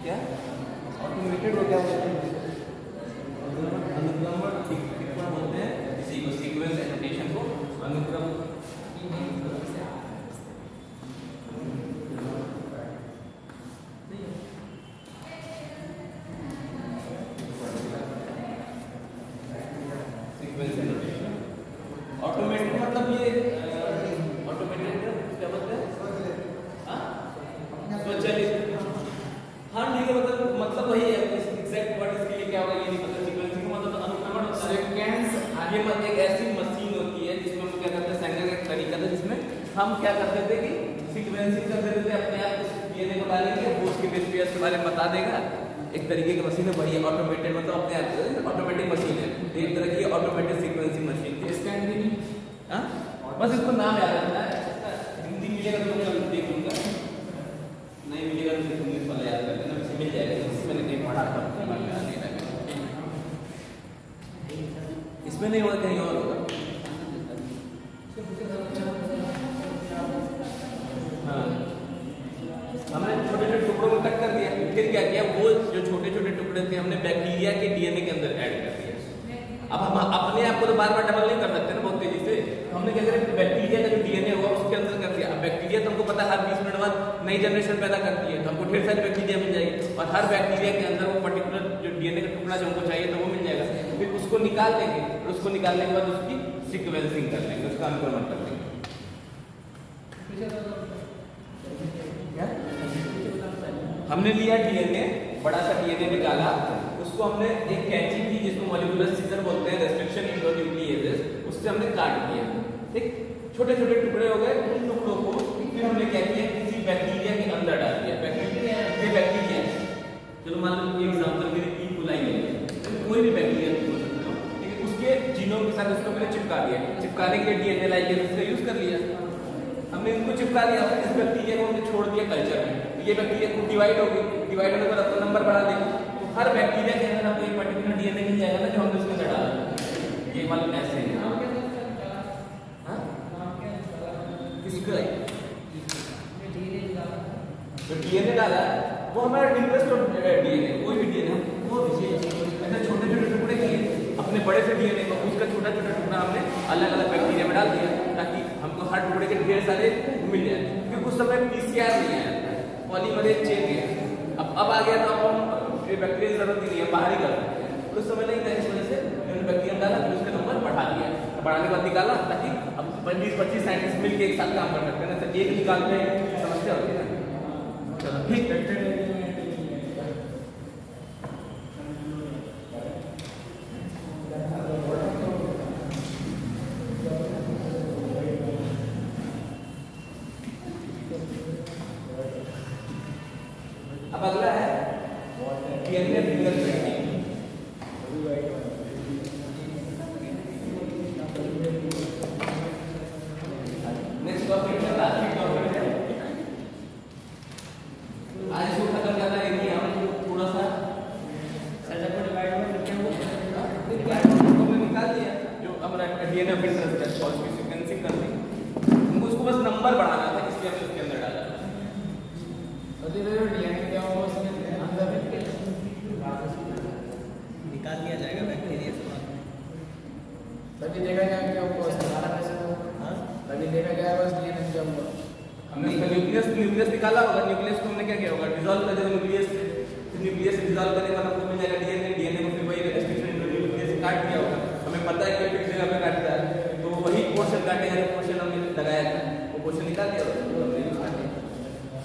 क्या ऑटोमेटेड हो, क्या बोलते हैं अनुक्रम बोलते हैं, इसी को सीक्वेंस एनोटेशन को अनुक्रम सीक्वेंस एनोटेशन। ऑटोमेटेड मतलब ये ऑटोमेटेड क्या बोलते हैं, स्वचालित। हाँ ठीक है, मतलब वही है, एग्जैक्ट वर्ड इसके लिए क्या होगा ये नहीं पता। सीक्वेंसिंग का मतलब अनुक्रमण होता है, ये एक ऐसी मशीन होती है जिसमें हम क्या करते हैं, सेंगर का एक तरीका था जिसमें हम क्या करते थे कि सीक्वेंसिंग कर देते थे अपने आप डीएनए को डालेंगे, वो उसके बेस पे इसके बारे में बता देगा। एक तरीके की मशीन है, बढ़िया ऑटोमेटेड, मतलब अपने आप ऑटोमेटिक मशीन है, एक तरह की ऑटोमेटेड सीक्वेंसिंग मशीन थी। स्कैन भी नहीं, हाँ बस इसको नाम याद रखना है, हिंदी मिलेगा तो मैं देख लूँगा, नहीं मिलेगा तो इंग्लिश वाला याद कर लेना, वैसे मिल जाएगा, मैंने कहीं पढ़ा था, इसमें नहीं होगा, कहीं और होगा। हाँ हमने छोटे छोटे टुकड़ों में कट कर दिया, फिर क्या किया, वो जो छोटे छोटे टुकड़े थे हमने बैक्टीरिया के डीएनए के अंदर ऐड कर दिया। अब हम अपने आप को तो बार बार डबल नहीं कर सकते ना बहुत तेजी से, हमने क्या करें, बैक्टीरिया का जो डीएनए हुआ उसके अंदर कर दिया। अब बैक्टीरिया तो हमको पता है हर 20 मिनट बाद नई जनरेशन पैदा करती है, तो हमको ढेर सारी बैक्टीरिया मिल जाएगी, और हर बैक्टीरिया के अंदर वो पर्टिकुलर जो डीएनए का टुकड़ा जो हमको चाहिए तो वो मिल जाएगा। फिर उसको निकाल देंगे, और उसको निकालने के बाद उसकी सीक्वेंसिंग कर लेंगे, उसका अनुक्रमण कर लेंगे। हमने लिया डीएनए, बड़ा सा डीएनए निकाला, उसको हमने एक कैंची थी जिसको मॉलिक्यूलर सीजर बोलते हैं, रेस्ट्रिक्शन इंडोन्यूक्लिएजेस, उससे हमने काट दिया, ठीक, छोटे छोटे टुकड़े हो गए। उन टुकड़ों को फिर हमने क्या किया, किसी बैक्टीरिया के अंदर डाल दिया। बैक्टीरिया चलो मान लो एग्जाम्पल मेरी ई कोलाई है, कोई भी बैक्टीरिया हो सकता है, ठीक है, उसके जीनोम के साथ उसको मैंने चिपका दिया, चिपकाने के लिए डीएनए लाइगेज उसका यूज कर लिया, हमने इनको चिपका दिया, इस बैक्टीरिया को हमने छोड़ दिया कल्चर में, ये बैक्टीरिया को डिवाइड हो गई, डिवाइड होने के बाद अपना नंबर बढ़ा देंगे, तो हर बैक्टीरिया के अंदर आपको एक पर्टिकुलर डीएनए मिल जाएगा ना, जो हमने उसके अंदर डाला। ये मतलब ऐसे है, किसका जो डीएनए डाला वो हमारा इंटरेस्ट डीएनए, कोई भी डीएनए वो ऐसे छोटे छोटे टुकड़े किए, अपने बड़े से डीएनए को उसका छोटा छोटा टुकड़ा हमने अलग अलग बैक्टीरिया में डाल दिया, ताकि हमको हर टुकड़े के ढेर सारे मिल जाए। क्योंकि उस समय पीसीआर नहीं आया, पॉलीमरेज चेन है, अब आ गया तो अब हम ये बैक्टीरिया की जरूरत ही नहीं है, बाहर ही कर सकते हैं। उस समय नहीं था, इस वजह से मैंने बैक्टीरिया डाला, फिर उसका नंबर बढ़ा दिया, बढ़ाने के बाद निकाला, ताकि अब 20-25 साइंटिस्ट मिलकर एक साथ काम कर सकते हैं ना, एक निकालते हैं समस्या होती है ना। चलो ठीक, अब अगला है डीएनए फिंगरप्रिंटिंग। नेक्स्ट टॉपिक है लास्ट टॉपिक है, आज इसको खत्म करना है कि हम थोड़ा सा सेटअप को डिवाइड में करके वो हमने निकाल दिया, जो हमारा डीएनए ऑफ इंटरेस्ट है, और उसकी सीक्वेंसिंग कर दी, हमको उसको बस नंबर बढ़ाना था, इसलिए हमने उसके अंदर डाला। डीएनए क्या होगा उसमें अंदर निकाल लिया जाएगा बैक्टीरिया से, तभी देखा जाएगा क्या होगा उसमें, हाँ तभी देखा जाएगा उस डीएनए क्या होगा। हमने इसका न्यूक्लियस निकाला होगा, न्यूक्लियस को हमने क्या किया होगा, डिसॉल्व कर देगा न्यूक्लियस से, न्यूक्लियस से डिसॉल्व करने के बाद हमको मिल जाएगा डीएनए, डीएनए को फिर वही रेस्ट्रिक्शन न्यूक्लियस से काट दिया होगा, हमें पता है कि किस जगह पे काटता है, तो वही पोर्शन काटेगा जो पोर्शन हमने लगाया था, वो पोर्शन निकाल दिया होगा।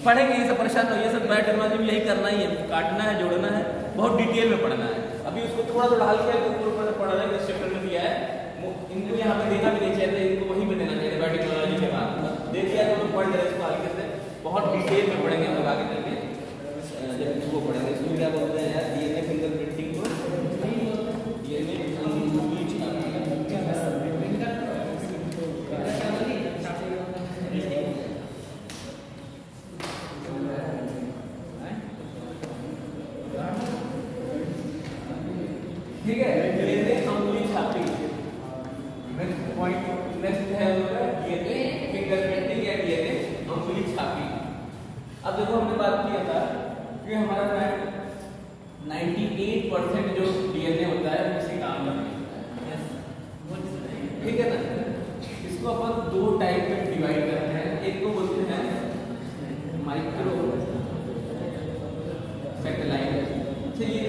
पढ़ेंगे ये सब, परेशान हो, ये सब बायोटेक्नोलॉजी में यही करना ही है, काटना है, जोड़ना है, बहुत डिटेल में पढ़ना है। अभी उसको थोड़ा थोड़ा हल्के हल्के ऊपर से पढ़ रहे हैं, इस चैप्टर में दिया है, इनको यहाँ पे देना भी नहीं चाहिए, इनको वहीं पे देना चाहिए बायोटेक्नोलॉजी के बाद दे दिया, तो लोग पढ़ रहे इसको हल्के से, बहुत डिटेल में पढ़ेंगे हम लोग आगे चल के, जब इसको पढ़ेंगे। इसको क्या बोलते हैं यार, डीएनए फिंगरप्रिंटिंग को, डीएनए ठीक है, डीएनए अंगुली छापी। नेक्स्ट पॉइंट, नेक्स्ट है डीएनए फिंगरप्रिंटिंग या डीएनए अंगुली छापी। अब देखो हमने बात किया था कि हमारा 98% जो डीएनए होता है वो किसी काम का नहीं होता है, ठीक है ना। इसको अपन दो टाइप में डिवाइड करते हैं, एक को बोलते हैं माइक्रो सैटेलाइट, चलिए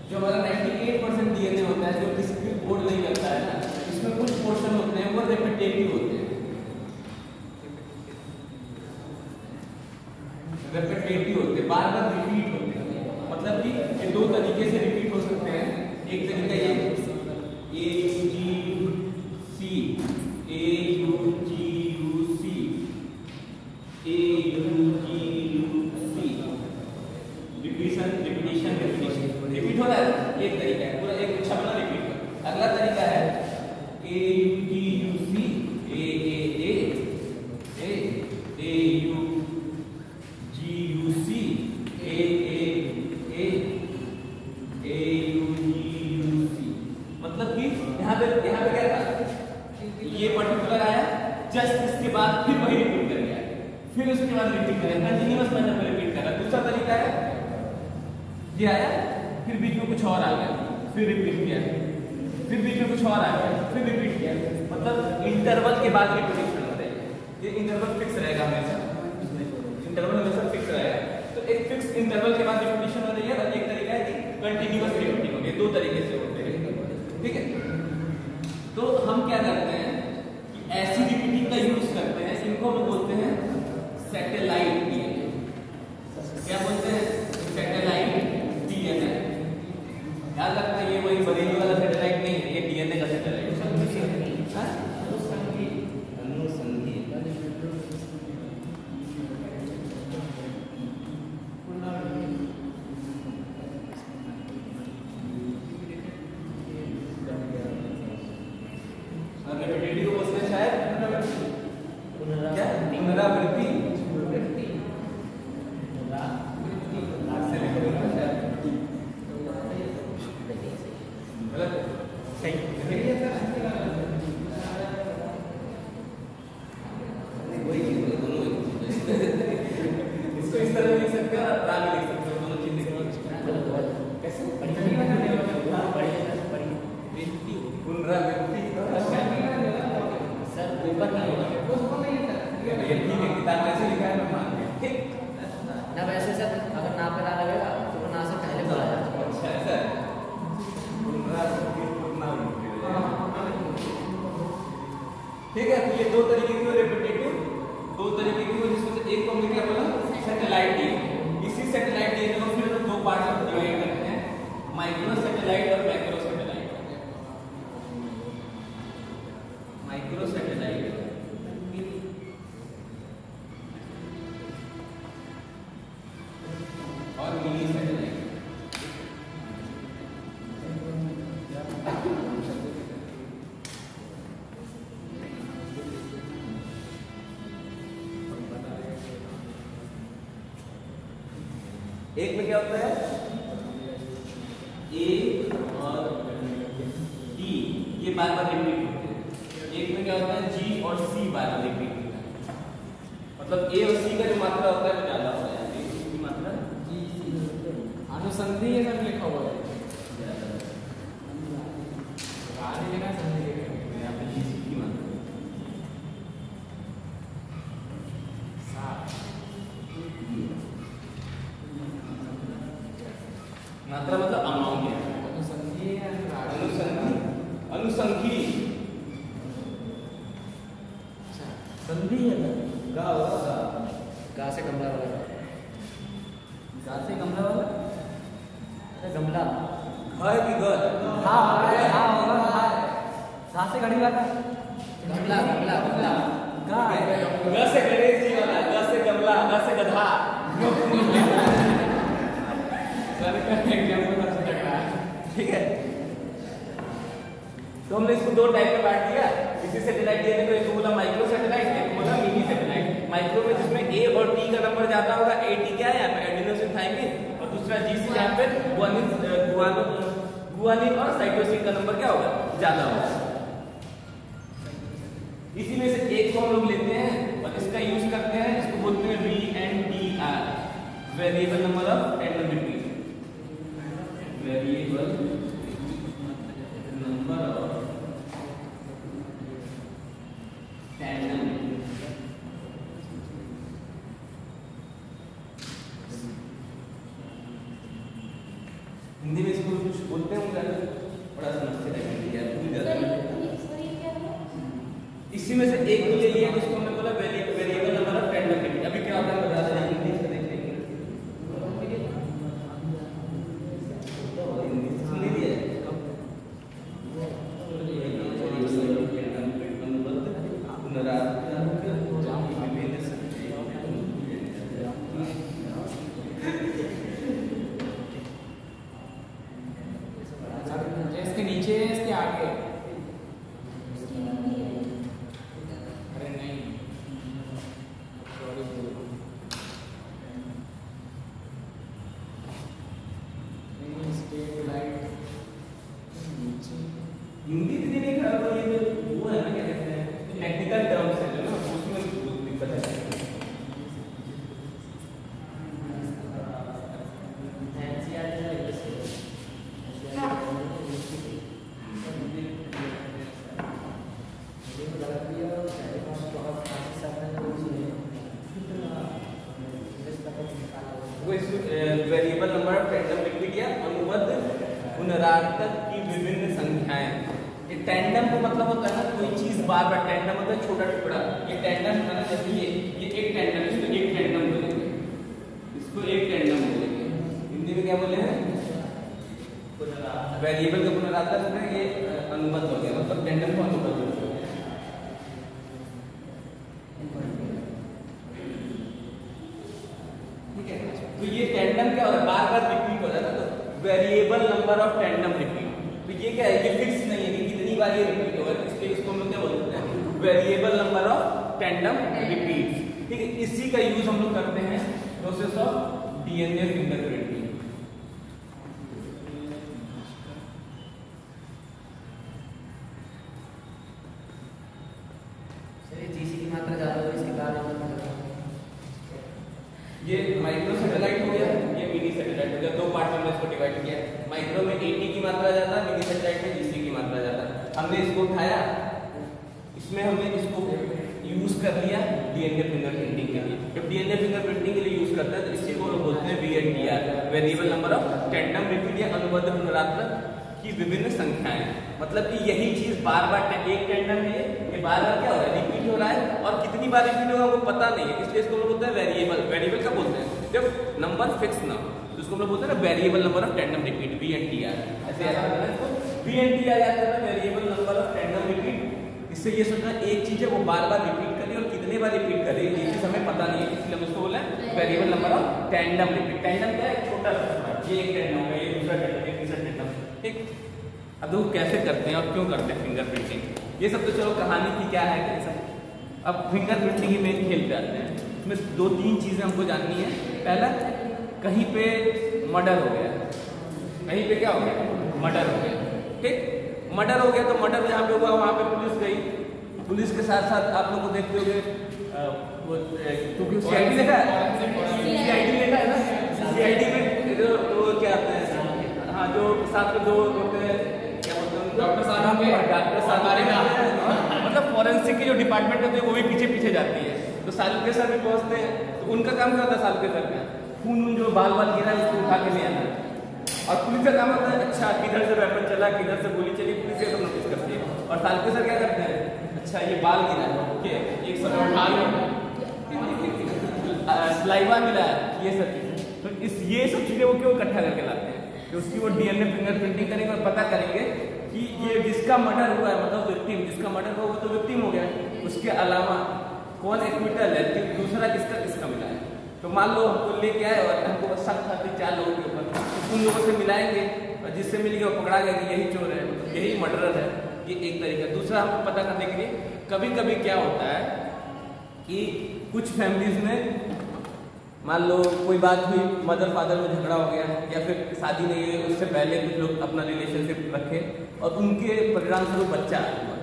जो हमारा 98% डीएनए होता है, जो किसी भी कोड नहीं करता है ना, इसमें कुछ पोर्शन होते हैं वो रेपिटेटिव होते हैं, रेपिटेटिव होते हैं, बार बार रिपीट होते हैं। मतलब कि ये दो तरीके से रिपीट हो सकते हैं, एक तरीका ये A G C C, AUGUC, AUGUC, repeat हो रहा है। एक तरीका है, पूरा एक अच्छा बना रिपीट। अगला तरीका है AUGUC, AUGUC, AUGUC। मतलब कि यहाँ पे क्या था, ये पर्टिकुलर आया, जस्ट इसके बाद फिर वही रिपीट कर गया, फिर उसके बाद रिपीट करें, कंटिन्यूअस मैनर में रिपीट कर रहा। दूसरा तरीका है, ये आया, फिर बीच में कुछ और आ गया, फिर रिपीट किया, फिर बीच में कुछ और आ गया, फिर रिपीट किया। मतलब इंटरवल के बाद रिपीटेशन हो रही है। ये इंटरवल फिक्स रहेगा हमेशा, इंटरवल हमेशा फिक्स रहेगा। तो एक फिक्स इंटरवल के बाद रिपीटेशन हो रही है, और एक तरीका है कि कंटिन्यूअस रिपीटिंग हो रही है। दो तरीके से होते हैं, ठीक है। तो हम क्या करते हैं कि ऐसी रिपीटिंग का यूज करते हैं, इनको हम बोलते हैं सैटेलाइट डीएनए। क्या बोलते हैं? Satellite DNA. याद रखना, ये वही बरेली वाला सैटेलाइट नहीं है, ये डीएनए का सैटेलाइट। रिपीटेटिव को बोलते हैं शायद पुनरावृत्ति। इसको इस तरह लिख सकते हो, राग लिख सकते हो, दोनों चीज लिख सकते हो। कैसे? पुनरावृत्ति सर ऊपर नहीं होगा, ये ठीक है, किताब में ऐसे लिखा है, मैं मान गया। ठीक ना वैसे सर अगर ना पे ना लगेगा तो वो ना से पहले बोला जाता है। अच्छा ऐसा है। ठीक है, तो ये दो तरीके की रिपीटेटिव, दो तरीके की, जिसमें से एक को हमने क्या बोला, सैटेलाइट डीएनए। इसी सैटेलाइट डीएनए को फिर हम दो पार्ट में डिवाइड करते हैं, माइक्रो सैटेलाइट और मैक्रो सैटेलाइट। माइक्रो सैटेलाइट और मिनी सैटेलाइट। एक में क्या होता है, ए और डी ये बार बार रिपीट होते हैं। एक में क्या होता है, जी और सी बार बार रिपीट होता है। मतलब ए और सी का जो मात्रा होता है वो ज्यादा होता है, ए सी की मात्रा जी सी। अनुसंधि ये सब लिखा हुआ है, आगे लिखा संधि लिखा है, यहाँ पे जी सी की मात्रा मात्रा मतलब अमाउंट है। अनुसंधि अनुसंधि संधि है ना, गा होगा, गा से गमला वाला, गा से गमला वाला, अरे गमला है कि गद? हाँ गा से घड़ी वाला, गमला गमला गमला गा ग से गणेश जी वाला, ग से गमला, ग से गधा। ठीक है, तो हमने इसको दो टाइप में बांट दिया। इसी सैटेलाइट डीएनए को एक बोला माइक्रो सैटेलाइट, एक बोला मिनी सैटेलाइट। माइक्रो में जिसमें ए और टी का नंबर ज्यादा होगा, ए टी क्या है यहाँ पे एडेनोसिन थाइमिन, और दूसरा जी सी यहाँ पे गुआनिन और साइटोसिन का नंबर क्या होगा, ज्यादा होगा। इसी में से एक को हम लोग लेते हैं और इसका यूज करते हैं, इसको बोलते हैं VNDR, variable number of tandem repeat. Variable number of tandem Hindi में इसको कुछ बोलते हैं, बड़ा समस्या है। इसी में से एक को ले लिया, जिसको हमने बोला variable number of tandem repeat. अभी क्या होता है बता दें, हिंदी से देख लेंगे। हिंदी दिया है variable number of tandem repeat या अनुबद्ध पुनरावर्तक की विभिन्न संख्याएं। ये टैंडम का मतलब होता है ना कोई चीज बार बार, टैंडम होता है छोटा टुकड़ा, ये टैंडम है ना, जैसे ये एक टैंडम, इसको एक टैंडम बोलेंगे, इसको एक टैंडम बोलेंगे। हिंदी में क्या बोले हैं? वेरिएबल का पुनरावर्तक है, ये अनुबद्ध हो गया, मतलब टैंडम को अनुबद्ध हो गया। ठीक है, तो ये टैंडम क्या होता है? बार बार रिपीट हो जाता है, तो variable number of tandem repeat. तो ये क्या है? ये फिक्स नहीं है कि कितनी बार ये रिपीट होगा, इसलिए इसको हम लोग क्या बोलते हैं? Variable number of tandem repeat. ठीक है, इसी का यूज हम लोग करते हैं प्रोसेस ऑफ डीएनए फिंगरप्रिंटिंग। ये माइक्रो सैटेलाइट हो गया, ये मिनी सैटेलाइट हो गया, दो पार्ट में इसको डिवाइड किया। माइक्रो में 80 की मात्रा जाता है, मिनी सैटेलाइट में GC की मात्रा जाता है। हमने इसको उठाया, इसमें हमने इसको यूज कर लिया डीएनए फिंगरप्रिंटिंग के लिए। जब डीएनए फिंगरप्रिंटिंग के लिए यूज करते हैं तो इसी को लोग बोलते हैं VNTR, variable number of tandem repeat या अनुबद्ध पुनरावर्तक की विभिन्न संख्याएं। मतलब कि यही चीज बार बार, एक टैंडम है ये बार बार क्या हो रहा है? रिपीट हो रहा है, और कितनी बार रिपीट होगा वो पता नहीं है, इसलिए इसको हम लोग बोलते हैं वेरिएबल। वेरिएबल क्या बोलते हैं? जब नंबर फिक्स ना हो तो इसको हम लोग बोलते हैं ना variable number of tandem repeat, VNTR। ऐसे याद करना है इसको, VNTR याद करना, variable number of tandem repeat. इससे ये सोचना एक चीज है वो बार बार रिपीट कर रही है और कितने बार रिपीट कर रही है ये चीज हमें पता नहीं है, इसलिए हम इसको बोले variable number of tandem repeat. Tandem क्या है? छोटा सा, ये एक टैंडम होगा, ये दूसरा टैंडम, ये तीसरा टैंडम। ठीक, अब देखो कैसे करते हैं और क्यों करते हैं फिंगरप्रिंटिंग। ये सब तो चलो कहानी की क्या है कैसा। अब फिंगरप्रिंटिंग ही मेन खेल पे आते हैं। इसमें दो तीन चीजें हमको जाननी है। पहला, कहीं पे मर्डर हो गया, कहीं पे क्या हो गया? मर्डर हो गया। ठीक, मर्डर हो गया तो मर्डर जहाँ पे हुआ वहाँ पे पुलिस गई, पुलिस के साथ साथ आप लोग को देखते होंगे क्योंकि CID देखा है, CID देखा है ना, CID में जो वो क्या आते हैं, हाँ जो साथ में दो होते हैं, क्या बोलते हैं, डॉक्टर साहब के, डॉक्टर साहब बारे में, मतलब फॉरेंसिक की जो डिपार्टमेंट होती है वो भी पीछे पीछे जाती है। तो सालुके सर भी पहुंचते हैं, तो उनका काम क्या होता है? सालुके सर का खून जो बाल गिरा है उसको उठा के ले आना, और पुलिस का काम होता है अच्छा किधर से वेपन चला, किधर से गोली चली, पुलिस ये सब नोटिस करती है। और सालुके सर क्या करते हैं? अच्छा ये बाल गिरा है, ओके एक समय उठा लो, स्लाइवा मिला है, ये सब चीजें। तो ये सब चीजें वो क्यों इकट्ठा करके लाते हैं? कि उसकी वो डीएनए फिंगरप्रिंटिंग करेंगे और पता करेंगे कि ये जिसका मर्डर हुआ है, मतलब विक्टिम, जिसका मर्डर हुआ वो तो विक्टिम हो गया, उसके अलावा कौन एक्विटल है, दूसरा किसका मिला है। तो मान लो हमको लेके आए और हमको शक था 4 लोगों के ऊपर, तो उन लोगों से मिलाएंगे और जिससे मिल गया वो पकड़ा गया कि यही चोर है, यही मर्डरर है। ये एक तरीका। दूसरा हमको पता करने के लिए कभी कभी क्या होता है कि कुछ फैमिलीज में मान लो कोई बात हुई, मदर फादर में झगड़ा हो गया, या फिर शादी नहीं हुई, उससे पहले कुछ लोग अपना रिलेशनशिप रखे और उनके परिणाम स्वरूप बच्चा हुआ,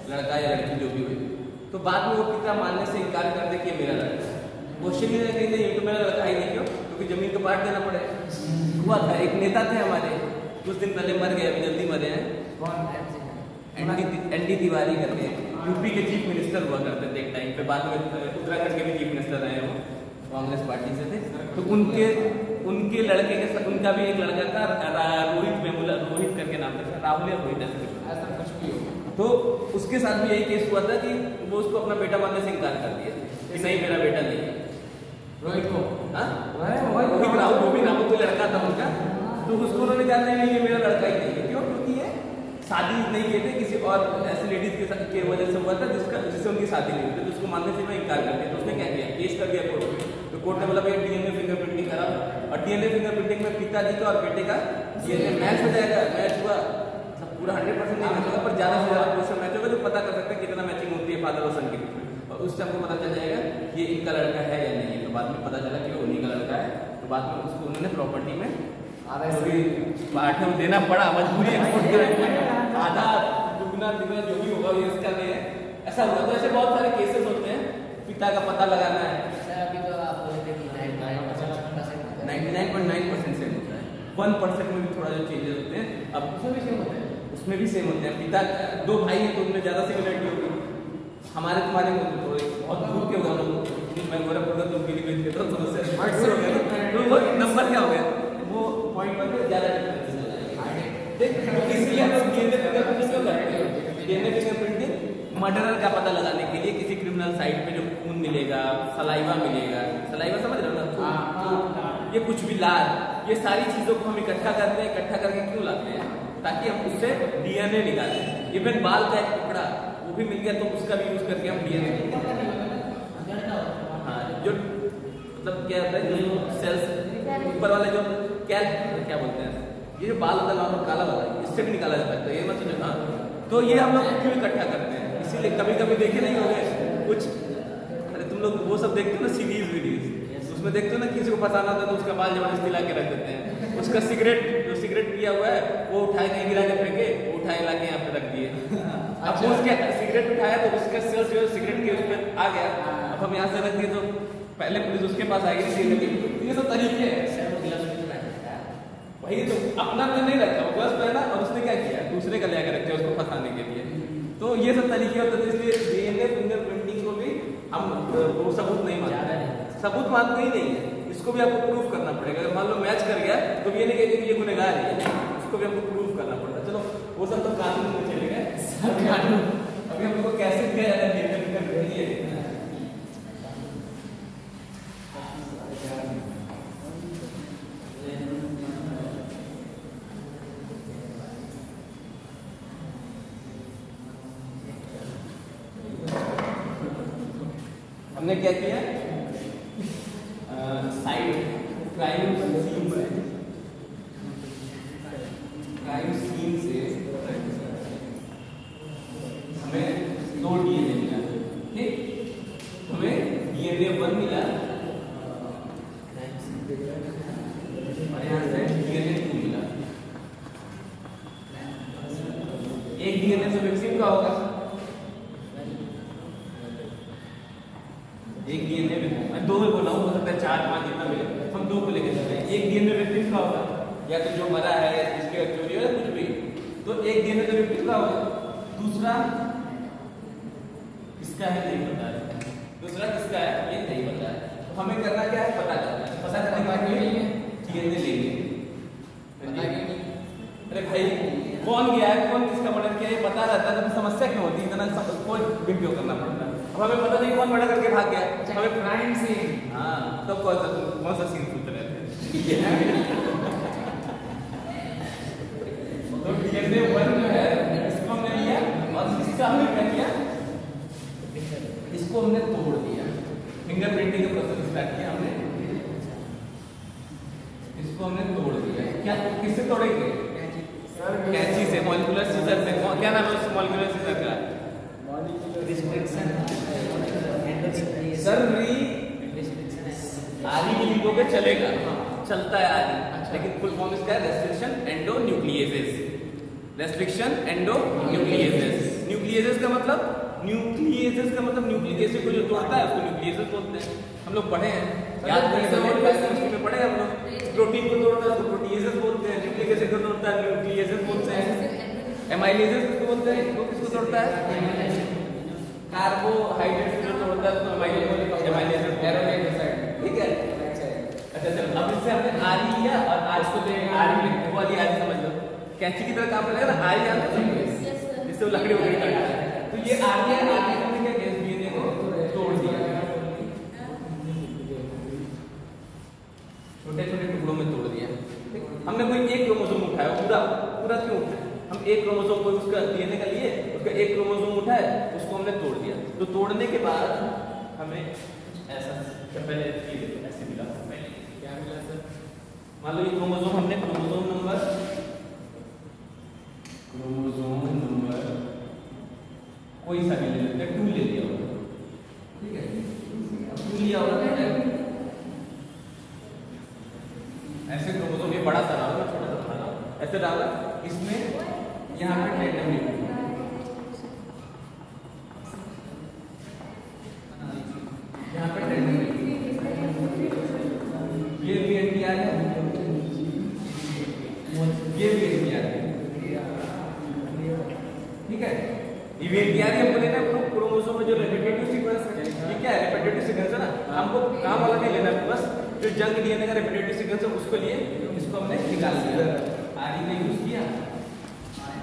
लड़का या लड़की जो भी हुई, तो बाद में वो पिता मानने से इनकार कर दे कि मेरा लड़का है। क्वेश्चन ही नहीं, ये तो मेरा लड़का ही नहीं, क्यों? क्योंकि जमीन को बांट देना पड़े। हुआ था, एक नेता थे हमारे, कुछ दिन पहले मर गए, अभी जल्दी मरे हैं, ND तिवारी करके, यूपी के चीफ मिनिस्टर हुआ करते थे एक टाइम पे, बाद में उत्तराखंड के भी चीफ मिनिस्टर रहे वो, कांग्रेस पार्टी से थे। तो उनके लड़के के साथ उनका भी एक लड़का था, रोहित करके नाम था, राहुल या रोहित ऐसा कुछ भी हो। तो उसके साथ भी यही केस हुआ था कि वो उसको अपना बेटा मानने से इनकार कर दिया कि नहीं मेरा बेटा नहीं है। रोहित को, रोहित राहुल, वो भी राहुल कोई लड़का था उनका, तो उसको उन्होंने कहा नहीं ये मेरा लड़का ही नहीं है। क्यों? क्योंकि ये शादी नहीं किए थे, किसी और ऐसे लेडीज के वजह से हुआ था जिससे उनकी शादी नहीं हुई थी, तो उसको मानने से मैं इनकार कर दिया। तो उसने क्या किया? केस कर दिया कोर्ट में। तो कोर्ट ने बोला भैया डीएनए फिंगरप्रिंटिंग करा, और डीएनए फिंगरप्रिंटिंग में पिताजी का और बेटे का डीएनए मैच हो जाएगा। मैच हुआ, पूरा 100% नहीं मैच होगा, पर ज्यादा से ज्यादा क्वेश्चन मैच होगा, तो पता कर सकते हैं कितना मैचिंग होती है फादर और सन के बीच में, और उससे हमको पता चल जाएगा कि ये इनका लड़का है या नहीं है। तो बाद में पता चला कि वो उन्हीं का लड़का है। तो बाद में उसको उन्होंने प्रॉपर्टी में आधा देना पड़ा, मजबूरी आधा दुगना दुगना जो भी होगा ये इसका नहीं है, ऐसा हुआ। तो ऐसे बहुत सारे केसेस होते हैं, पिता का पता लगाना है। अभी तो आप बोले थे कि 99.9% सेम होता है, 1% में भी थोड़ा जो चेंजेस होते हैं, अब उसमें भी सेम होते हैं, उसमें भी सेम होते हैं। पिता 2 भाई हैं तो उनमें ज्यादा सिमिलरिटी होगी, हमारे तुम्हारे में थोड़े बहुत दूर के होगा, मैं गोरखपुर का तुम पीलीभीत के तरफ समस्या इसलिए हम लोग डीएनए फिंगरप्रिंटिंग क्यों करते हैं? डीएनए फिंगरप्रिंटिंग मर्डरर का पता लगाने के लिए, किसी क्रिमिनल साइट पे जो खून मिलेगा, सलाइवा मिलेगा, सलाइवा समझ रहे हो ना, ये कुछ भी लाल, ये सारी चीजों को हम इकट्ठा करते हैं। इकट्ठा करके क्यों लाते हैं? ताकि हम उससे डीएनए निकालें। इवन बाल का एक टुकड़ा वो भी मिल गया तो उसका भी यूज करके हम डीएनए, हाँ, जो मतलब क्या होता है, जो सेल्स ऊपर वाला जो क्या बोलते हैं, ये जो बाल होता है नॉर्मल काला वाला, इससे भी निकाला जा सकता है, ये मत समझो। हाँ, तो ये हम लोग क्यों इकट्ठा करते हैं? इसीलिए कभी कभी देखे नहीं होंगे कुछ, अरे तुम लोग वो सब देखते हो ना सीरीज वीडियोज, उसमें देखते हो ना किसी को फंसाना होता है तो उसका बाल जबरदस्ती ला के रख देते हैं, उसका सिगरेट जो सिगरेट पिया हुआ है वो उठाए नहीं गिरा के फेंके, वो उठाए ला के यहाँ पे रख दिए। अब वो उसके सिगरेट उठाया तो उसका सेल्स जो सिगरेट के उस पर आ गया, अब हम यहाँ से रख दिए तो पहले पुलिस उसके पास आएगी। ये सब तरीके हैं, वही तो अपना तो नहीं रखा, बस पहना और उसने क्या किया, दूसरे का ले आकर रखा उसको फंसाने के लिए। तो ये सब तरीके होते हैं, इसलिए डीएनए फिंगरप्रिंटिंग को भी हम वो सबूत नहीं मानते, सबूत मानते ही नहीं है। इसको भी आपको प्रूफ करना पड़ेगा। अगर मान लो मैच कर गया तो ये नहीं कहते कि ये गुनहगार है, इसको भी हमको प्रूफ करना पड़ेगा। चलो वो सब तो कानून में चलेगा, सब कानून। अभी हमको कैसे किया जाता है डीएनए फिंगरप्रिंटिंग, हमने क्या किया, साइड क्राइम सीन से हमें 2 डीएनए मिला, ठीक, हमें डीएनए 1 मिला और यहाँ से डीएनए 2 मिला। एक डीएनए से वैक्सीन का होगा, एक डीएनए मैं 2 में बोला हूँ, हो सकता है 4 5 जितना मिले, हम 2 को लेके चलते हैं। एक डीएनए विक्टिम का होगा, या तो जो मरा है या जिसके चोरी हो कुछ भी, तो एक डीएनए तो विक्टिम का होगा, दूसरा किसका है नहीं पता है, दूसरा किसका है ये नहीं पता है। तो हमें करना क्या है, पता करना है। पता करने के लिए डीएनए लेंगे। अरे भाई कौन गया है, कौन किसका मर्डर किया, ये पता रहता है तो समस्या क्यों होती है, इतना कोई बिल क्यों करना पड़ता है। अब हमें पता नहीं कौन मर्डर करके भाग गया, हमें क्राइम सीन, हाँ, तब कौन सा सीन पूछ रहे थे। तो डीएनए 1 जो है इसको हमने लिया और इसका हमने क्या किया, इसको हमने तोड़ दिया, फिंगरप्रिंटिंग का प्रोसेस स्टार्ट किया हमने, इसको हमने तोड़ दिया। क्या किससे तोड़ेंगे, कैंची से, मॉलिक्यूलर सीजर से। क्या नाम है उस मॉलिक्यूलर सीजर का, सर आरी लिखोगे चलेगा, चलता है आरी, लेकिन फुल फॉर्म इसका है रेस्ट्रिक्शन एंडोन्यूक्लिएजेस। रेस्ट्रिक्शन एंडोन्यूक्लिएजेस, न्यूक्लिएजेस का मतलब न्यूक्लिक एसिड को जो तोड़ता है उसको न्यूक्लिएजेस बोलते हैं। हम लोग पढ़े हैं, याद में पढ़े हम लोग, प्रोटीन को तोड़ता है उसको प्रोटीएजेस बोलते हैं, न्यूक्लिक एसिड को तोड़ता है न्यूक्लिएजेस बोलते हैं, एमाइलेजेस किसको बोलते हैं, वो किसको तोड़ता है, कार्बोहाइड्रेट जो तोड़ता है उसको एमाइलेजेस, ठीक है। अच्छा चलो, अब इससे हमने आरी लिया और आज को आरी वाली आरी समझ लो, कैंची की तरह काम करेगा ना, आरी जानते हो जिससे वो लकड़ी वगैरह काटता है, तो ये आरी है, आरी हमने क्या किया, डीएनए को तोड़ दिया, छोटे छोटे टुकड़ों में तोड़ दिया। हमने कोई एक क्रोमोसोम उठाया, पूरा क्यों उठाया, हम एक क्रोमोसोम को उसका डीएनए का लिए, उसका एक क्रोमोसोम उठाया, उसको हमने तोड़ दिया। तो तोड़ने के बाद हमें ऐसा पहले ऐसे मिला, क्या मिला सर, मान लो ये क्रोमोसोम हमने क्रोमोसोम नंबर कोई सा भी ले लेते हैं, 2 ले लिया होगा, ठीक है, अब 2 लिया होगा ऐसे क्रोमोसोम, ये बड़ा सा डाला, छोटा सा डाला, ऐसे डाला, इसमें यहाँ पे टेंडन न्यूक्लियस, यहाँ पे टेंडन ये भी एनटीआर है, ये भी एनटीआर है, ठीक है। ये एनटीआर हमको लेना है क्रोमोसोम में जो रेपिटेटिव सीक्वेंस है, ये क्या है, रेपिटेटिव सीक्वेंस है ना, हमको काम वाला नहीं लेना है, बस जो जंग डीएनए का रेपिटेटिव सीक्वेंस है उसको लिए इसको हमने निकाल दिया, आरी ने यूज किया,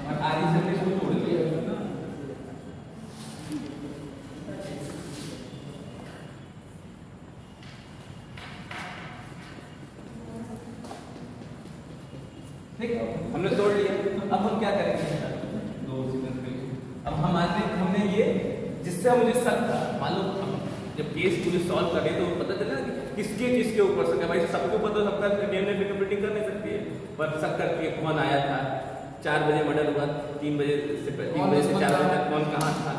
और आरी से हमने इसको तोड़ दिया। ठीक, हमने तोड़ लिया। अब हम क्या करेंगे, अब हमने ये, जिससे मुझे शक था, मालूम जब केस पुलिस सॉल्व करे तो पता चला कि किसके ऊपर शक है। भाई सबको पता, सबका डीएनए फिंगरप्रिंटिंग कर नहीं सकती है, पर शक करती है कौन आया था, 4 बजे मर्डर हुआ, 3 बजे से 4 बजे तक कौन कहाँ था,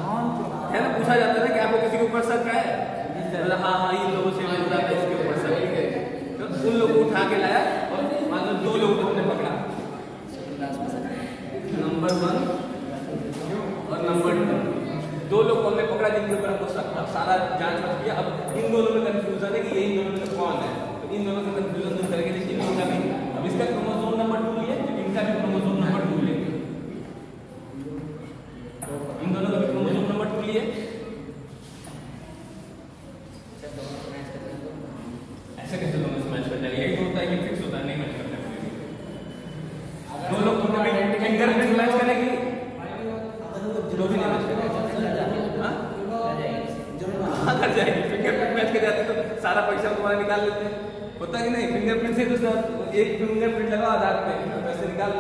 है ना। पूछा जाता है ना कि आपको किसी के ऊपर शक है, हाँ हाँ इन लोगों से मिल रहा है, इसके ऊपर शक है। तो उन लोगों को उठा के लाया और मान लो 2 लोगों को हमने पकड़ा, नंबर 1 और नंबर 2, 2 लोग हमने पकड़ा जिनके ऊपर हमको शक था। सारा जांच कर दिया। अब इन दोनों में कंफ्यूजन है कि ये इन दोनों में कौन है, तो इन दोनों का कंफ्यूजन दूर करके देखिए इनका भी, अब इसका क्रोमोसोम नंबर 2 लिए तो इनका भी क्रोमोसोम नंबर 2 लेंगे, इन दोनों का भी क्रोमोसोम नंबर 2 लिए। ऐसे कैसे दोनों से मैच कर जाएगा, यही तो होता है कि फिक्स होता है, नहीं मैच करता। 2 लोग फिंगरप्रिंट मैच करेगी, जो भी नहीं मैच करेगा हाँ कर जाएगी। फिंगरप्रिंट मैच कर जाते तो सारा पैसा तुम्हारा निकाल लेते हैं, होता कि नहीं। फिंगरप्रिंट से तो एक फिंगरप्रिंट लगा आधार पे, पैसे निकाल,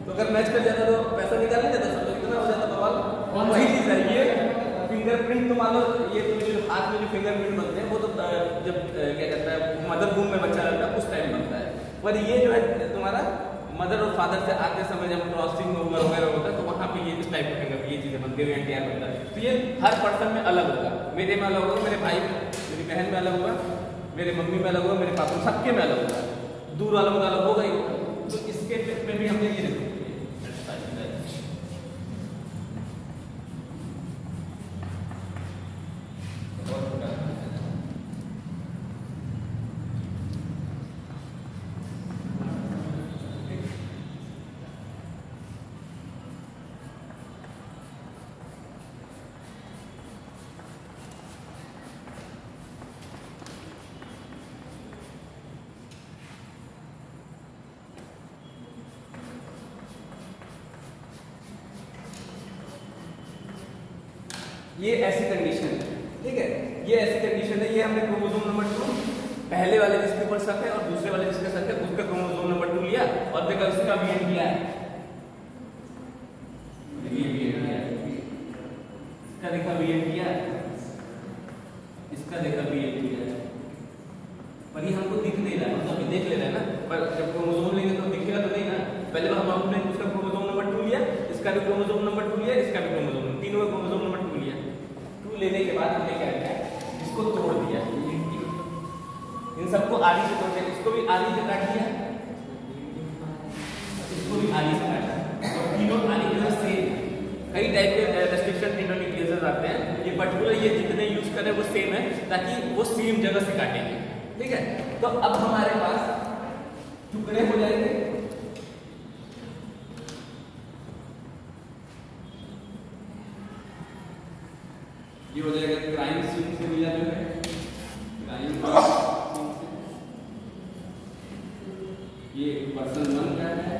तो अगर मैच कर जाता तो पैसा निकाल नहीं जाता, सब इतना हो जाता बवाल। और वही चीज है ये फिंगरप्रिंट, तो मान लो ये तो जो हाथ में जो फिंगरप्रिंट बनते हैं वो तो जब क्या कहता है मदर वूम में बच्चा रहता है उस टाइम बनता है, पर ये जो है तुम्हारा मदर और फादर से आते समय जब क्रॉसिंग वगैरह होता है तो वहाँ पे ये इस टाइप का फिंगर ये चीजें बनती है, एंटीआर बनता है। तो ये हर पर्सन में अलग होगा, मेरे में अलग होगा, मेरे भाई मेरी बहन में अलग होगा, मेरे मम्मी में अलग होगा, मेरे पापा सबके में अलग होगा, दूर वालों में अलग होगा ही होगा। तो इसके में भी हमने ये देखो ये ऐसी कंडीशन है, ठीक है, ये ऐसी कंडीशन है। ये हमने क्रोमोसोम नंबर 2 पहले वाले जिसके ऊपर शक है और दूसरे वाले जिसका शक है उसका क्रोमोसोम नंबर 2 लिया और देखा इसका वीएन किया है, इसका देखा वीएन किया, इसका देखा वीएन किया, पर ये हमको दिख नहीं रहा है, मतलब अभी देख ले रहे हैं ना, पर जब क्रोमोसोम लेंगे तो दिखेगा तो नहीं ना। पहले हम आपने उसका क्रोमोसोम नंबर 2 लिया, इसका भी क्रोमोसोम नंबर 2 लिया, इसका भी क्रोमोसोम, तीनों का क्रोमोसोम नंबर 2 लिया। 2 लेने के बाद हमने क्या किया, इसको तोड़ दिया, इन सबको आरी से तोड़ दिया, इसको भी आरी से काट दिया, इसको भी आरी से काट दिया, और तीनों आरी के साथ सेम। कई टाइप के रेस्ट्रिक्शन इंडोन्यूक्लियेसेस आते हैं, ये पर्टिकुलर ये जितने यूज करें वो सेम है ताकि वो सेम जगह से काटेंगे, ठीक है। तो अब हमारे पास टुकड़े हो जाएंगे, ये हो जाएगा क्राइम सीन से मिला जो है, क्राइम सीन से ये पर्सन 1 का है,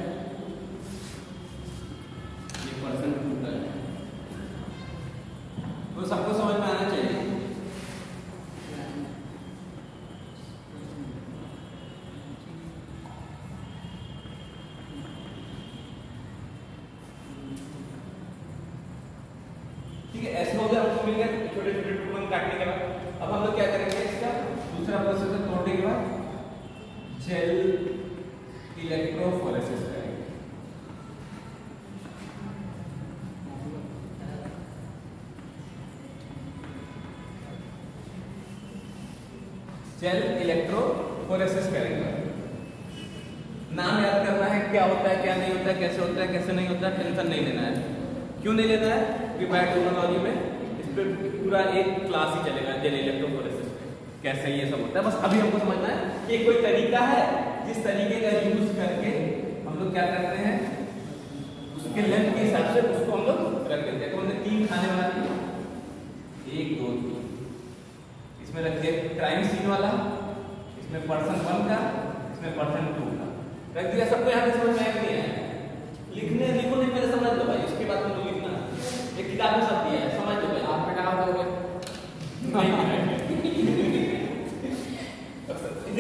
ये पर्सन 2 का है, तो सबको समझ में आना चाहिए। ठीक है, ऐसे हो गया, हमको मिल गया छोटे छोटे टुकड़े काटने के बाद। अब हम लोग क्या करेंगे, इसका दूसरा प्रोसेस है, तोड़ने के बाद जेल इलेक्ट्रोफोरेसिस करेंगे। जेल इलेक्ट्रोफोरेसिस करेंगे। नाम याद करना है, क्या होता है क्या नहीं होता है, कैसे होता है कैसे नहीं होता है, टेंशन नहीं लेना है। क्यों नहीं लेना है, क्योंकि बायोटेक्नोलॉजी में इस पर पूरा एक क्लास ही चलेगा जेल इलेक्ट्रोफोरेसिस पे, कैसे ये सब होता है। बस अभी हमको समझना है कि कोई तरीका है जिस तरीके का यूज करके हम लोग क्या करते हैं, उसके लेंथ के हिसाब से उसको हम लोग रख देते हैं। तो हमने 3 खाने बना दिए, 1 2 3, इसमें रख दिया क्राइम सीन वाला, इसमें पर्सन 1 का, इसमें पर्सन 2 का रख दिया। सबको यहाँ पे समझ में आया कि नहीं आया? लिखने लिखो नहीं, पहले समझ लो भाई, उसके बाद तुमको लिखना। एक किताब में सब दिया है, समझ लो भाई। आप मिटा दोगे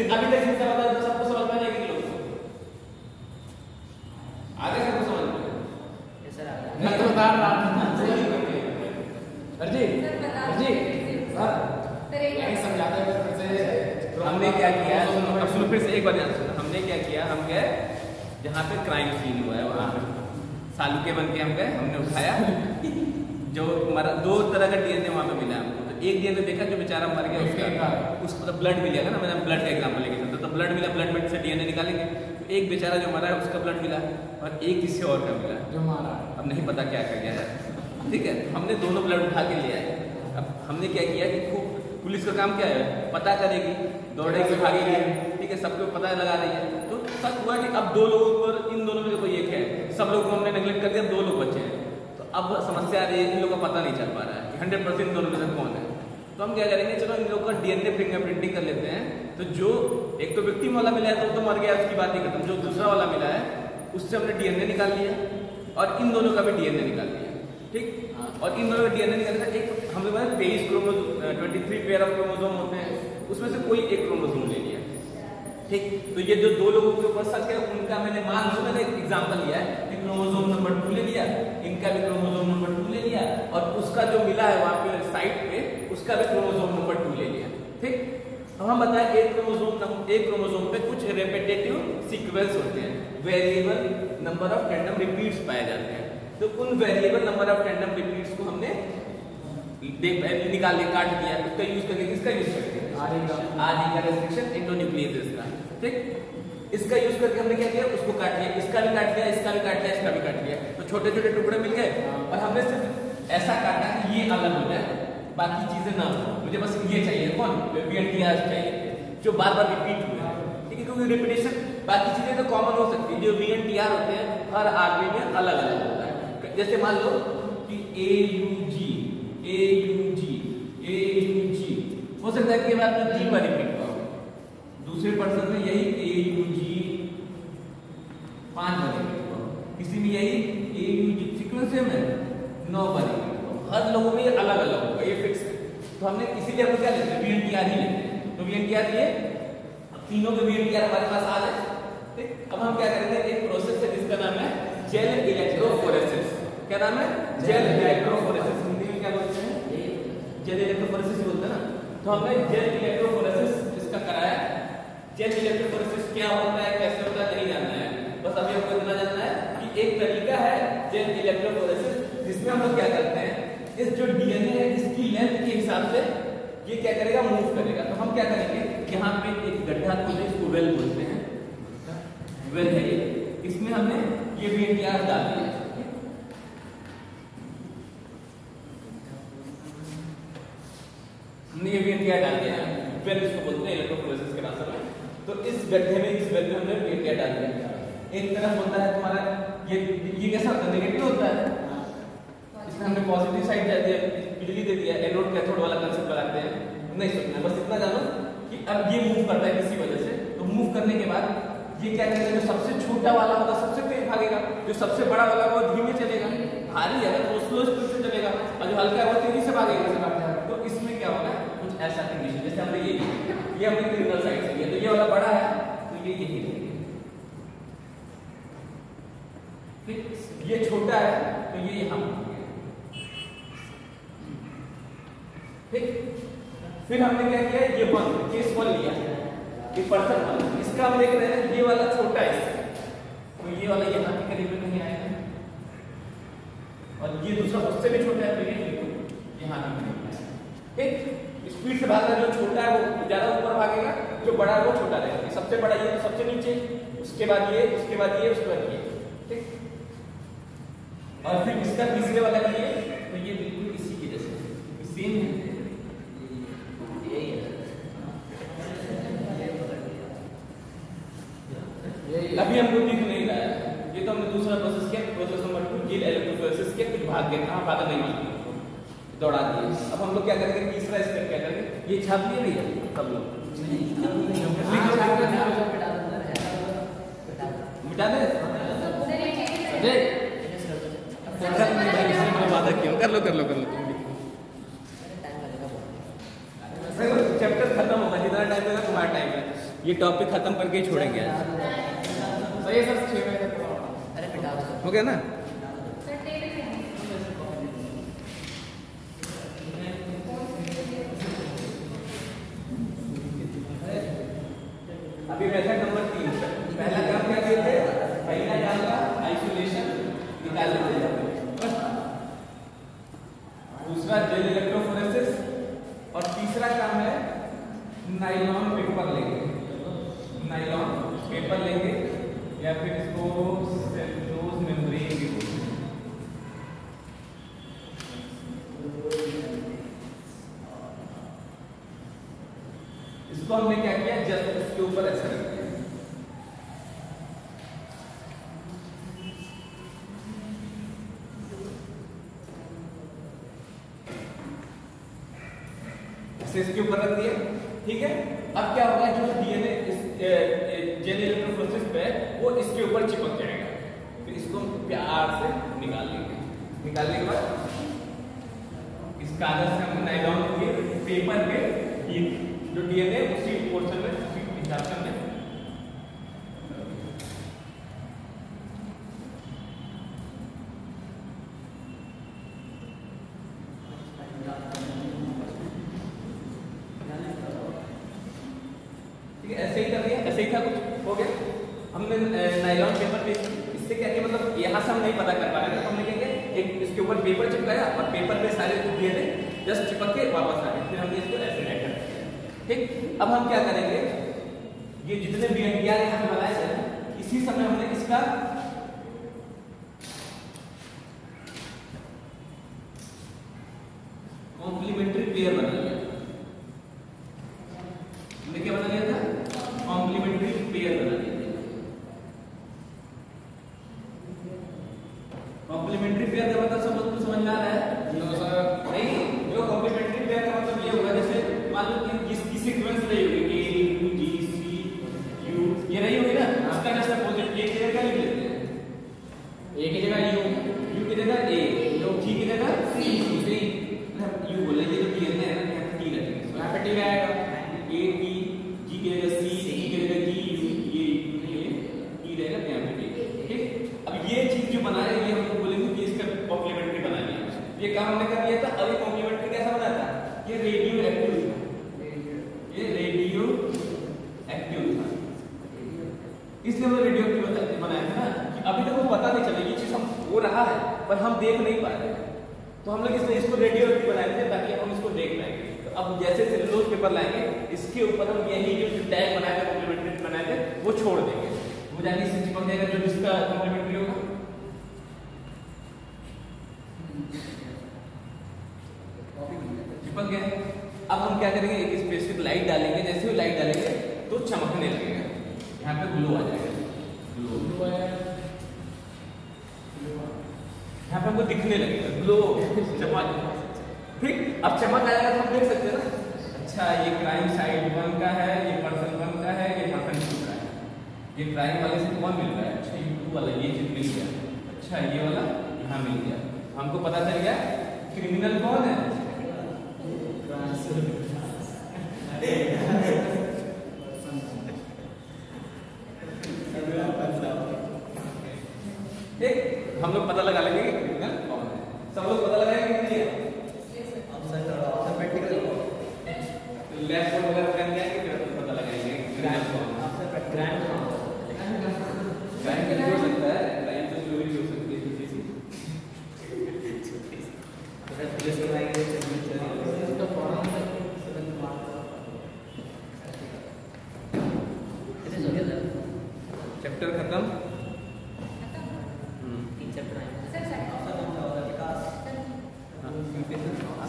अभी तक जितना बता तो सबको समझ में आएगी लोगों को, आगे सबको समझ में सर आ मैं तो बता रहा हूँ अर्जी अर्जी सर यही समझाते हुए फिर से हमने क्या किया, अब सुनो फिर से एक बार ध्यान से सुनो। हमने क्या किया, हम गए जहाँ पे क्राइम सीन हुआ है वहाँ पे सालू के बन के हम गए, हमने उठाया जो हमारा 2 तरह का डीएनए वहाँ पे मिला हमको। तो एक डीएनए देखा जो बेचारा मर गया, उसका ब्लड मिला ना, मैंने ब्लड का एग्जाम्पल लेके चलता, तो ब्लड मिला, ब्लड में से डीएनए निकालेंगे। तो एक बेचारा जो मरा है उसका ब्लड मिला और एक किसी और का मिला, जो मारा अब नहीं पता क्या कर गया है, ठीक है। हमने दोनों ब्लड उठा के ले आए। अब हमने क्या किया कि खूब, पुलिस का काम क्या है, पता करेगी, दौड़ेगी, भागेगी, ठीक है, सबको पता लगा रही है। तो सच हुआ कि अब 2 लोगों पर, इन दोनों में से कोई एक है, सब लोगों को हमने नेगलेक्ट कर दिया, 2 लोग बचे हैं। तो अब समस्या आ रही है, इन लोगों का पता नहीं चल पा रहा है कि 100% दोनों में से कौन है। तो हम क्या करेंगे, चलो इन लोगों का डीएनए फिंगरप्रिंटिंग कर लेते हैं। तो जो एक तो विक्टिम वाला मिला है तो मर गया, उसकी बात ही खत्म। जो दूसरा वाला मिला है उससे हमने डीएनए निकाल लिया और इन दोनों का भी डीएनए निकाल लिया, ठीक। और इन दोनों का डीएनए निकालने का एक हमने बोला 23 क्रोमोसोम, 23 पेयर ऑफ क्रोमोसोम होते हैं, उसमें से कोई एक क्रोमोसोम ले लिया, ठीक। तो ये जो 2 लोगों के ऊपर सच है उनका मैंने मान लो, मैंने एक एग्जांपल लिया है कि क्रोमोसोम नंबर 2 ले लिया, इनका भी क्रोमोसोम नंबर 2 ले लिया और उसका जो मिला है वहां पे साइट पे उसका भी क्रोमोसोम नंबर 2 ले लिया, ठीक। अब हम बताएं एक क्रोमोसोम पे कुछ रेपिटेटिव सीक्वेंस होते हैं, variable number of random repeats पाए जाते हैं। तो उन variable number of random repeats को हमने निकाल लिया, काट दिया, उसका यूज करके किसका यूज करते हैं, आरएनए का रेस्ट्रिक्शन एंडोन्यूक्लियेसेस का, ठीक। इसका यूज करके हमने क्या किया, उसको काट लिया, इसका भी काट लिया, इसका भी काट लिया, इसका भी काट लिया। तो छोटे छोटे टुकड़े मिल गए और हमने सिर्फ ऐसा काटा कि ये अलग हो जाए, बाकी चीजें ना हो। मुझे बस ये चाहिए, कौन, VNTR चाहिए जो बार बार रिपीट हुए, ठीक है, क्योंकि रिपीटेशन, बाकी चीजें तो कॉमन हो सकती है, जो VNTR होते हैं हर आदमी में अलग अलग होता है। जैसे मान लो कि AUG हो सकता है कि ये बात में 3 बार रिपीट हुआ, दूसरे पर्सन में यही AUG 5 बार रिपीट हुआ, किसी में यही AUG सीक्वेंस में 9 बार रिपीट हुआ, हर लोगों में ये अलग अलग होगा, ये फिक्स है। तो हमने इसीलिए हम क्या लेते हैं, VNTR ही लेते हैं। तो VNTR लिए, अब तीनों के VNTR हमारे पास आ जाए, ठीक। अब हम क्या करेंगे, एक प्रोसेस है जिसका नाम है जेल इलेक्ट्रोफोरेसिस। क्या नाम है, जेल इलेक्ट्रोफोरेसिस। हिंदी में क्या बोलते हैं, जेल इलेक्ट्रोफोरेसिस बोलते हैं ना। तो हमने जेल इलेक्ट्रोफोरेसिस इसका कराया। जेल इलेक्ट्रोफोरेसिस क्या होता है, कैसे होता है नहीं जानना है, बस अभी हमको इतना जानना है कि एक तरीका है जेल इलेक्ट्रोफोरेसिस जिसमें हम लोग क्या करते हैं, इस जो डीएनए है इसकी लेंथ के हिसाब से ये क्या करेगा, मूव करेगा। तो हम क्या करेंगे, यहाँ पे एक गड्ढा खोले, इसको वेल बोलते हैं, वेल है ये, इसमें हमने ये VNTR डाल दिया, हमने ये VNTR डाल दिया, वेल इसको बोलते हैं इलेक्ट्रोफोरेसिस के भाषा में। तो इस गड्ढे में, इस वेल में हमने VNTR डाल दिया। एक तरफ होता है तुम्हारा ये कैसा होता है, नेगेटिव होता है, इसमें हमने पॉजिटिव साइड जाती है, बिजली दे दिया, एनोड कैथोड वाला कंसेप्ट लगाते हैं, नहीं सोचना, बस इतना जानो कि अब ये मूव करता है किसी वजह से। तो मूव करने के बाद ये क्या करेगा, जो सबसे छोटा वाला होगा सबसे तेज भागेगा, जो सबसे बड़ा वाला वो धीमे चलेगा, भारी है तो स्लो स्पीड से चलेगा, और जो हल्का है वो तेजी से भागेगा। तो इसमें क्या होगा, कुछ ऐसा कंडीशन, जैसे हमने ये हमने क्रिमिनल साइड से लिया, तो ये वाला बड़ा है तो ये यही रहेगा, ठीक। ये छोटा है तो ये यहाँ, ठीक। फिर हमने क्या किया, ये केस 1 लिया, ये पर्सन 1, इसका हम देख रहे हैं ये वाला छोटा है, तो ये वाला यहाँ के करीब में कहीं आएगा, और ये दूसरा उससे भी छोटा है तो ये यहाँ पे, ठीक। स्पीड से भागना, जो छोटा है वो ज्यादा ऊपर भागेगा, जो बड़ा है वो छोटा रहेगा। सबसे बड़ा ये तो सबसे नीचे, उसके बाद ये, उसके बाद ये, उसके बाद ये, ठीक। और फिर इसका तीसरे वाला के लिए तो ये बिल्कुल इसी की जैसे सेम है, अभी हमको दिख नहीं रहा है, ये तो हमने दूसरा प्रोसेस किया, प्रोसेस नंबर 2 जेल इलेक्ट्रोफोरेसिस के, कुछ भाग गए, कहाँ भागा नहीं मालूम, दौड़ा दिए। अब हम लोग क्या करेंगे, तीसरा स्टेप क्या करेंगे, ये छाप लिए भैया सब लोग, मिटा दे, फिनिश कर दो। मैं वादा किया हूं। कर लो तुम भी। टाइम लगेगा बहुत। चैप्टर खत्म होगा, जितना टाइम लगा तुम्हारा टाइम है। ये टॉपिक खत्म करके ही छोड़ेंगे आज। सही है सर, 6 बजे तक पूरा होगा। अरे पिटा दो। हो गया ना? अभी मेथड नंबर 3 पहला काम क्या किए थे? पहला काम का आइसोलेशन निकाल लेते हैं। दूसरा जेल इलेक्ट्रोफोरेसिस और तीसरा काम है नाइलॉन पेपर लेंगे। नाइलॉन पेपर लेंगे या फिर इसको सेल्यूलोज मेम्ब्रेन भी बोलते हैं। इसको हमने क्या किया? जस्ट इसके ऊपर ऐसा रख दिया। इसके ऊपर रख दिया, ठीक है। अब क्या होगा? जो डीएनए इस जेल इलेक्ट्रोफोरेसिस पे वो इसके ऊपर चिपक जाएगा। फिर इसको प्यार से निकाल लेंगे। निकालने के बाद इस कागज से हम नाइलॉन के पेपर पे जो डीएनए उसी पोर्शन में उसी हिसाब से हमने ऐसे ही कर दिया। ऐसे ही था, कुछ हो गया। हमने नाइलॉन पेपर पे इससे क्या किया? मतलब यहाँ से हम नहीं पता कर पा रहे थे, तो हमने क्या किया? एक इसके ऊपर पेपर चिपकाया और पेपर पे सारे डीएनए जस्ट चिपक के वापस आ गए। फिर हमने इसको ऐसे कर दिया, ठीक। अब हम क्या करेंगे? ये जितने भी एनटीआर यहाँ पे बनाए थे, इसी समय हमने इसका कॉम्प्लीमेंट्री पेयर बना लिया। हमने क्या बना लिया था? कॉम्प्लीमेंट्री पेयर बना लिया। कॉम्प्लीमेंट्री पेयर का मतलब सब कुछ समझ में आ रहा है? नहीं, जो कॉम्प्लीमेंट्री पेयर का मतलब ये होगा, जैसे मान लो कि किसकी सीक्वेंस रही होगी A, B, C, U, ये रही होगी ना। इसका जैसे अपोजिट A की जगह लिख लेते हैं। A की जगह U की जगह A, G की जगह C, U बोले। ये जो डीएनए है ना, यहाँ पे T लगेगा, यहाँ पे T रहेगा। A, T, G की जगह C, G की जगह G, ये T रहेगा, यहाँ पे T, ठीक। अब ये चीज जो बनाया, ये हम लोग बोलेंगे कि इसका कॉम्प्लीमेंट्री बना लिया। ये काम हमने कर लिया था। अब ये कॉम्प्लीमेंट्री कैसा बना था? ये रेडियो एक्टिव था। ये रेडियो एक्टिव था, इसलिए हमने रेडियो एक्टिव बनाया था ना, कि अभी तक वो पता नहीं चला ये चीज हम हो रहा है, पर हम देख नहीं पा रहे। तो हम लोग इसको रेडियो एक्टिव बनाए थे ताकि हम इसको देख पाएंगे। तो अब जैसे सेलुलोज पेपर लाएंगे, इसके ऊपर हम यही जो टैग बनाए थे, कॉम्प्लीमेंट्री बनाए थे, वो छोड़ देंगे। वो जाने से चिपक जाएगा जो जिसका कॉम्प्लीमेंट्री होगा। चिपक गया। अब हम क्या करेंगे? एक स्पेसिफिक लाइट डालेंगे। जैसे ही लाइट डालेंगे तो चमकने लगेगा, यहाँ पे ग्लो आ जाएगा। ग्लो यहाँ पे हमको दिखने लगेगा, ग्लो, चमक, ठीक। अब चमक आएगा तो हम देख सकते हैं ना, अच्छा ये क्राइम साइड 1 का है, ये पर्सन 1 का है, ये पर्सन 2 का है। ये क्राइम वाले से 1 मिल रहा है, अच्छा ये 2 वाला ये चीज मिल गया, अच्छा ये वाला यहाँ मिल गया। हमको पता चल गया क्रिमिनल कौन है। ठीक, हम लोग पता लगा लेंगे कि क्रिमिनल कौन है। सब लोग पता लगाएंगे कि नहीं? लेफ्ट बोर्ड वगैरह पेन क्या है कि फिर पता लगाएंगे क्राइम कौन है। क्राइम क्राइम हो सकता है, क्राइम तो चोरी भी हो सकती है, छोटी सी। पुलिस लगाएंगे चैप्टर खत्म।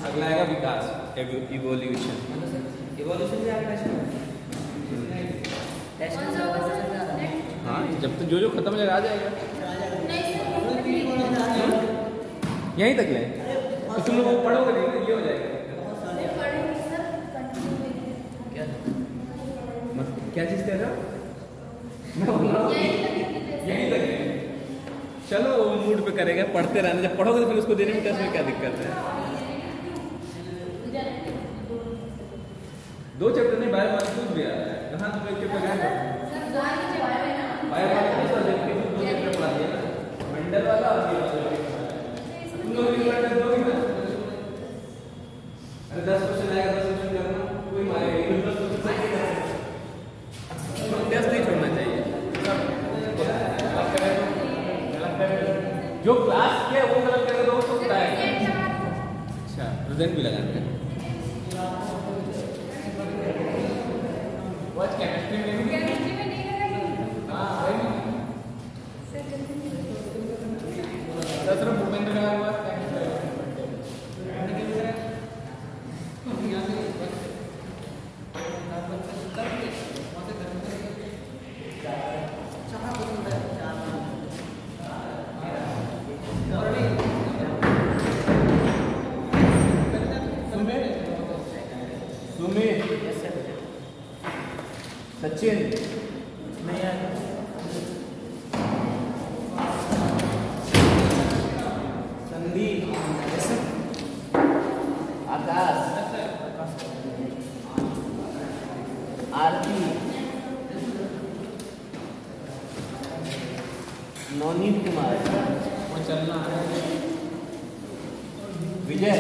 अगला आएगा विकास, इवोल्यूशन। इवोल्यूशन भी आगे टेस्ट हाँ, जब तक जो खत्म हो जाएगा आ जाएगा। यहीं तक ले तो तुम लोग पढ़ोगे नहीं, ये हो जाएगा। क्या चीज कह रहा हूँ मैं? बोल रहा हूँ यहीं तक ले। चलो वो मूड पे करेगा, पढ़ते रहना, जब पढ़ोगे तो फिर उसको देने में टेस्ट में क्या दिक्कत है। 2 चैप्टर नहीं, बायोमॉलिक्यूल्स भी आ रहा है। कहाँ तुम एक चैप्टर गए? बायोमॉलिक्यूल्स और इलेक्ट्रिक 2 चैप्टर पढ़ा दिया ना, मेंडल वाला और ये वाला। तुम लोग भी पढ़ते दोगे ना? अरे 10 क्वेश्चन आएगा, 10 क्वेश्चन करना, कोई मारेगा नहीं, 10 क्वेश्चन सही करना। टेस्ट नहीं छोड़ना चाहिए। जो क्लास किया वो गलत करेगा तो उसको बताएगा। अच्छा, प्रेजेंट भी लगाना है। वो केमिस्ट्री में नहीं लगाएंगे। हां, सर भूपेंद्र लगा हुआ है। सचिन नहीं आया, संदीप, आकाश, आरती, नवनीत कुमार, वो चलना, विजय।